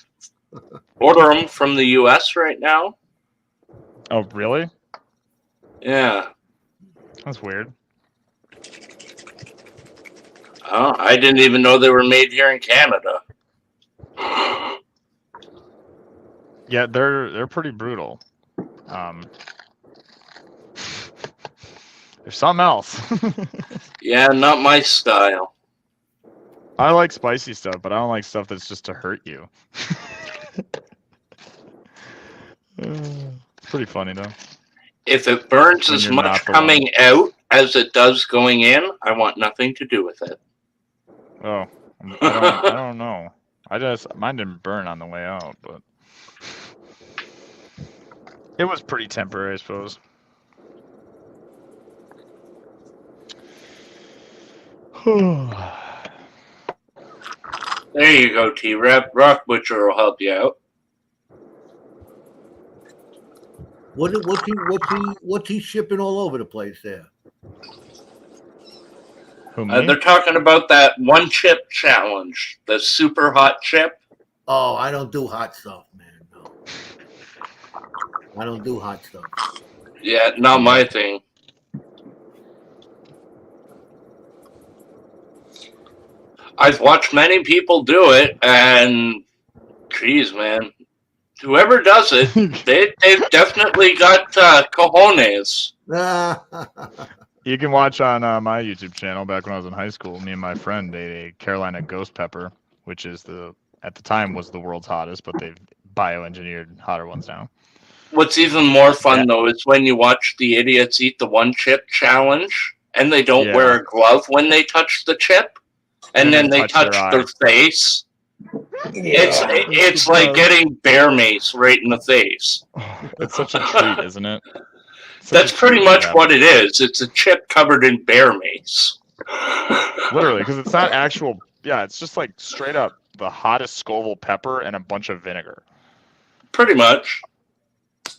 from the U.S. right now. Oh, really? Yeah. That's weird. Oh, I didn't even know they were made here in Canada. Yeah, they're pretty brutal. There's something else. Yeah, not my style. I like spicy stuff, but I don't like stuff that's just to hurt you. It's pretty funny though. If it burns When as you're much not the coming out as it does going in, I want nothing to do with it. Oh, I don't know. Mine didn't burn on the way out, but it was pretty temporary, I suppose. There you go, T-Rep. Rock Butcher will help you out. What's he shipping all over the place there? Who, me? They're talking about that one chip challenge, the super hot chip. Oh, I don't do hot stuff, man. No, I don't do hot stuff. Yeah, not my thing. I've watched many people do it, and geez, man, whoever does it, they've definitely got cojones. You can watch on my YouTube channel. Back when I was in high school, me and my friend ate a Carolina ghost pepper, which is at the time was the world's hottest, but they've bioengineered hotter ones now. What's even more fun though is when you watch the idiots eat the one chip challenge, and they don't wear a glove when they touch the chip, and then they touch their face. It's like getting bear mace right in the face. It's such a treat, isn't it? That's pretty much what it is. It's a chip covered in bear mace. Literally, because it's not actual. Yeah, it's just like straight up the hottest Scoville pepper and a bunch of vinegar. Pretty much.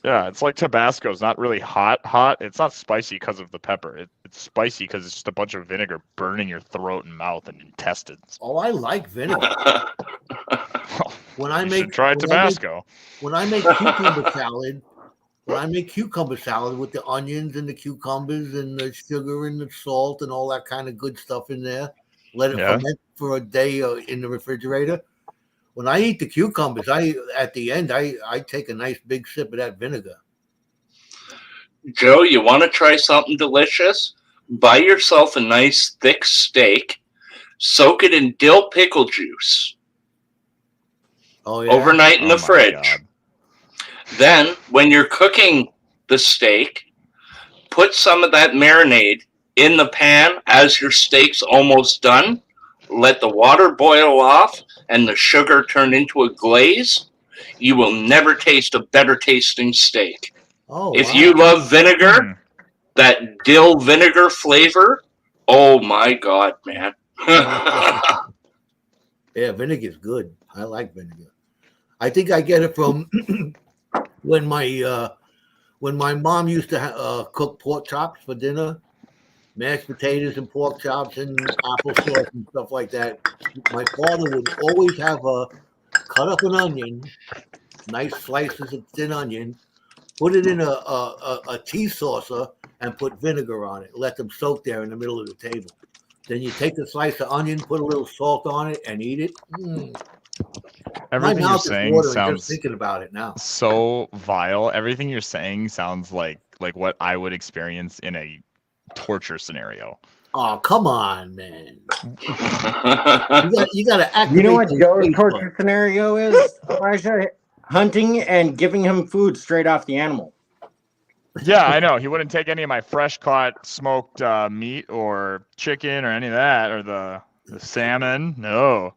Yeah, it's like Tabasco. It's not really hot. It's not spicy because of the pepper. It's spicy because it's just a bunch of vinegar burning your throat and mouth and intestines. Oh, I like vinegar. When I make try Tabasco. When I make cucumber salad, with the onions and the cucumbers and the sugar and the salt and all that kind of good stuff in there, let it ferment for a day in the refrigerator. When I eat the cucumbers, at the end I take a nice big sip of that vinegar. Joe, you want to try something delicious? Buy yourself a nice thick steak, soak it in dill pickle juice. Oh, yeah? Overnight in the fridge. God. Then, when you're cooking the steak, put some of that marinade in the pan as your steak's almost done. Let the water boil off and the sugar turn into a glaze. You will never taste a better tasting steak. Oh, if you love vinegar, that dill vinegar flavor, oh my God, man. Yeah, vinegar's good. I like vinegar. I think I get it from when my mom used to cook pork chops for dinner, mashed potatoes and pork chops and applesauce and stuff like that. My father would always have cut up an onion, nice slices of thin onion, put it in a tea saucer and put vinegar on it. Let them soak there in the middle of the table. Then you take the slice of onion, put a little salt on it, and eat it. Everything you're saying sounds just thinking about it now. So vile. Everything you're saying sounds like what I would experience in a torture scenario. Oh, come on, man. you got to act. You know what Joe's torture scenario is, Elijah? Hunting and giving him food straight off the animal. Yeah, I know. He wouldn't take any of my fresh caught smoked meat or chicken or any of that, or the salmon. No,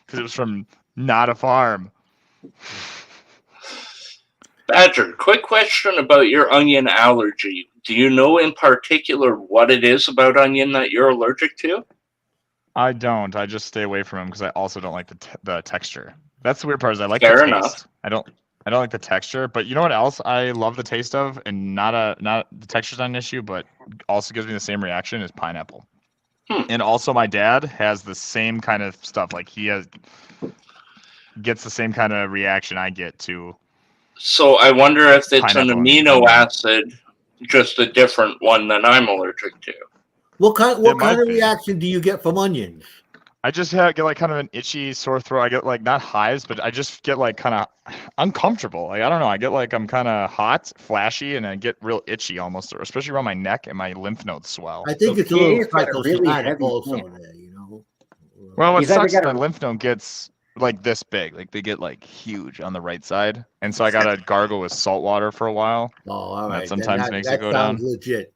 because it was from not a farm. Badger, quick question about your onion allergy. Do you know in particular what it is about onion that you're allergic to? I don't. I just stay away from them because I also don't like the texture. That's the weird part. Is I like Fair the enough. taste. I don't like the texture. But you know what else I love the taste of, and not the texture's not an issue, but also gives me the same reaction is pineapple. And also my dad has the same kind of stuff. Like gets the same kind of reaction I get to. So I wonder if it's an Pineapple. amino acid, just a different one that I'm allergic to. What kind might of be. reaction do you get from onions? I just get like kind of an itchy sore throat. I get like not hives, but I just get like kind of uncomfortable. Like I don't know. I get like I'm kind of hot, flashy, and I get real itchy almost, especially around my neck, and my lymph nodes swell. I think it's a little psychosomatic also point. there, you know. Well, what He's either sucks is got my lymph node gets like this big. Like they get like huge on the right side, and so I gotta gargle with salt water for a while. Oh, all right. That sometimes makes it go sounds down. legit.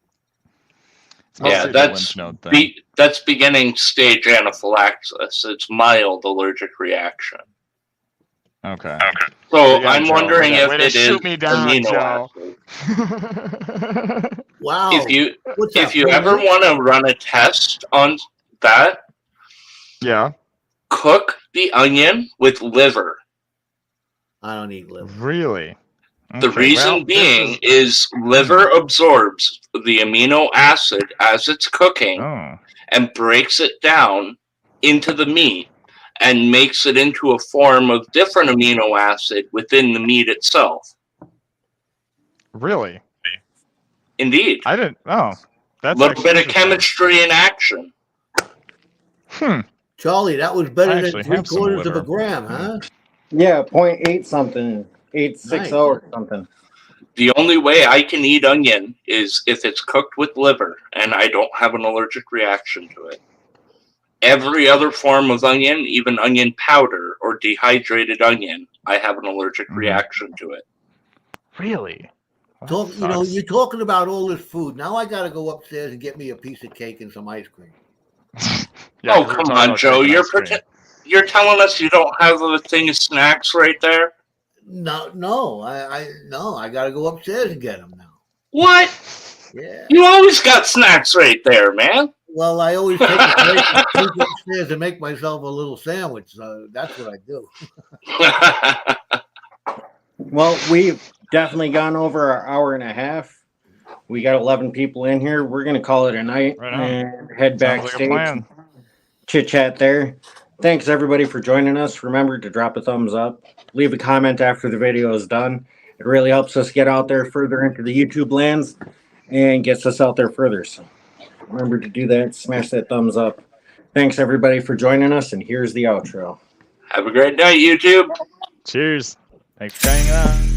It's Yeah, mostly the that's lymph node thing. that's beginning stage anaphylaxis. It's mild allergic reaction. Okay. So Yeah, I'm Joe, wondering if way to it is shoot me down, amino Joe. acid. Wow. What's If up, you man? ever want to run a test on that, Yeah. cook the onion with liver. I don't eat liver. Really? The Okay, reason well, this being is- is liver absorbs the amino acid as it's cooking Oh. and breaks it down into the meat. and makes it into a form of different amino acid within the meat itself. Really? Indeed. I didn't. Oh, that's A little actually bit of interesting. chemistry in action. Charlie, that was better I than actually have some 3/4 of a liver. gram, huh? Yeah, 0.8 something, 860 Nice. or something. The only way I can eat onion is if it's cooked with liver and I don't have an allergic reaction to it. Every other form of onion, even onion powder or dehydrated onion, I have an allergic reaction to it. Really? Talk, you know, you're talking about all this food. Now I got to go upstairs and get me a piece of cake and some ice cream. Yeah, 'cause Oh, we were come talking on, about Joe. cake and You're ice cream. you're telling us you don't have a thing of snacks right there? No, I got to go upstairs and get them now. What? Yeah. You always got snacks right there, man. Well, I always take a break and sneak upstairs and make myself a little sandwich. So that's what I do. Well, we've definitely gone over our hour and a half. We got 11 people in here. We're going to call it a night Right on. and head Sounds like a backstage. plan. Chit chat there. Thanks everybody for joining us. Remember to drop a thumbs up, leave a comment after the video is done. It really helps us get out there further into the YouTube lands and gets us out there further. So remember to do that. Smash that thumbs up. Thanks everybody for joining us, and here's the outro. Have a great night, YouTube. Cheers. Thanks for hanging out.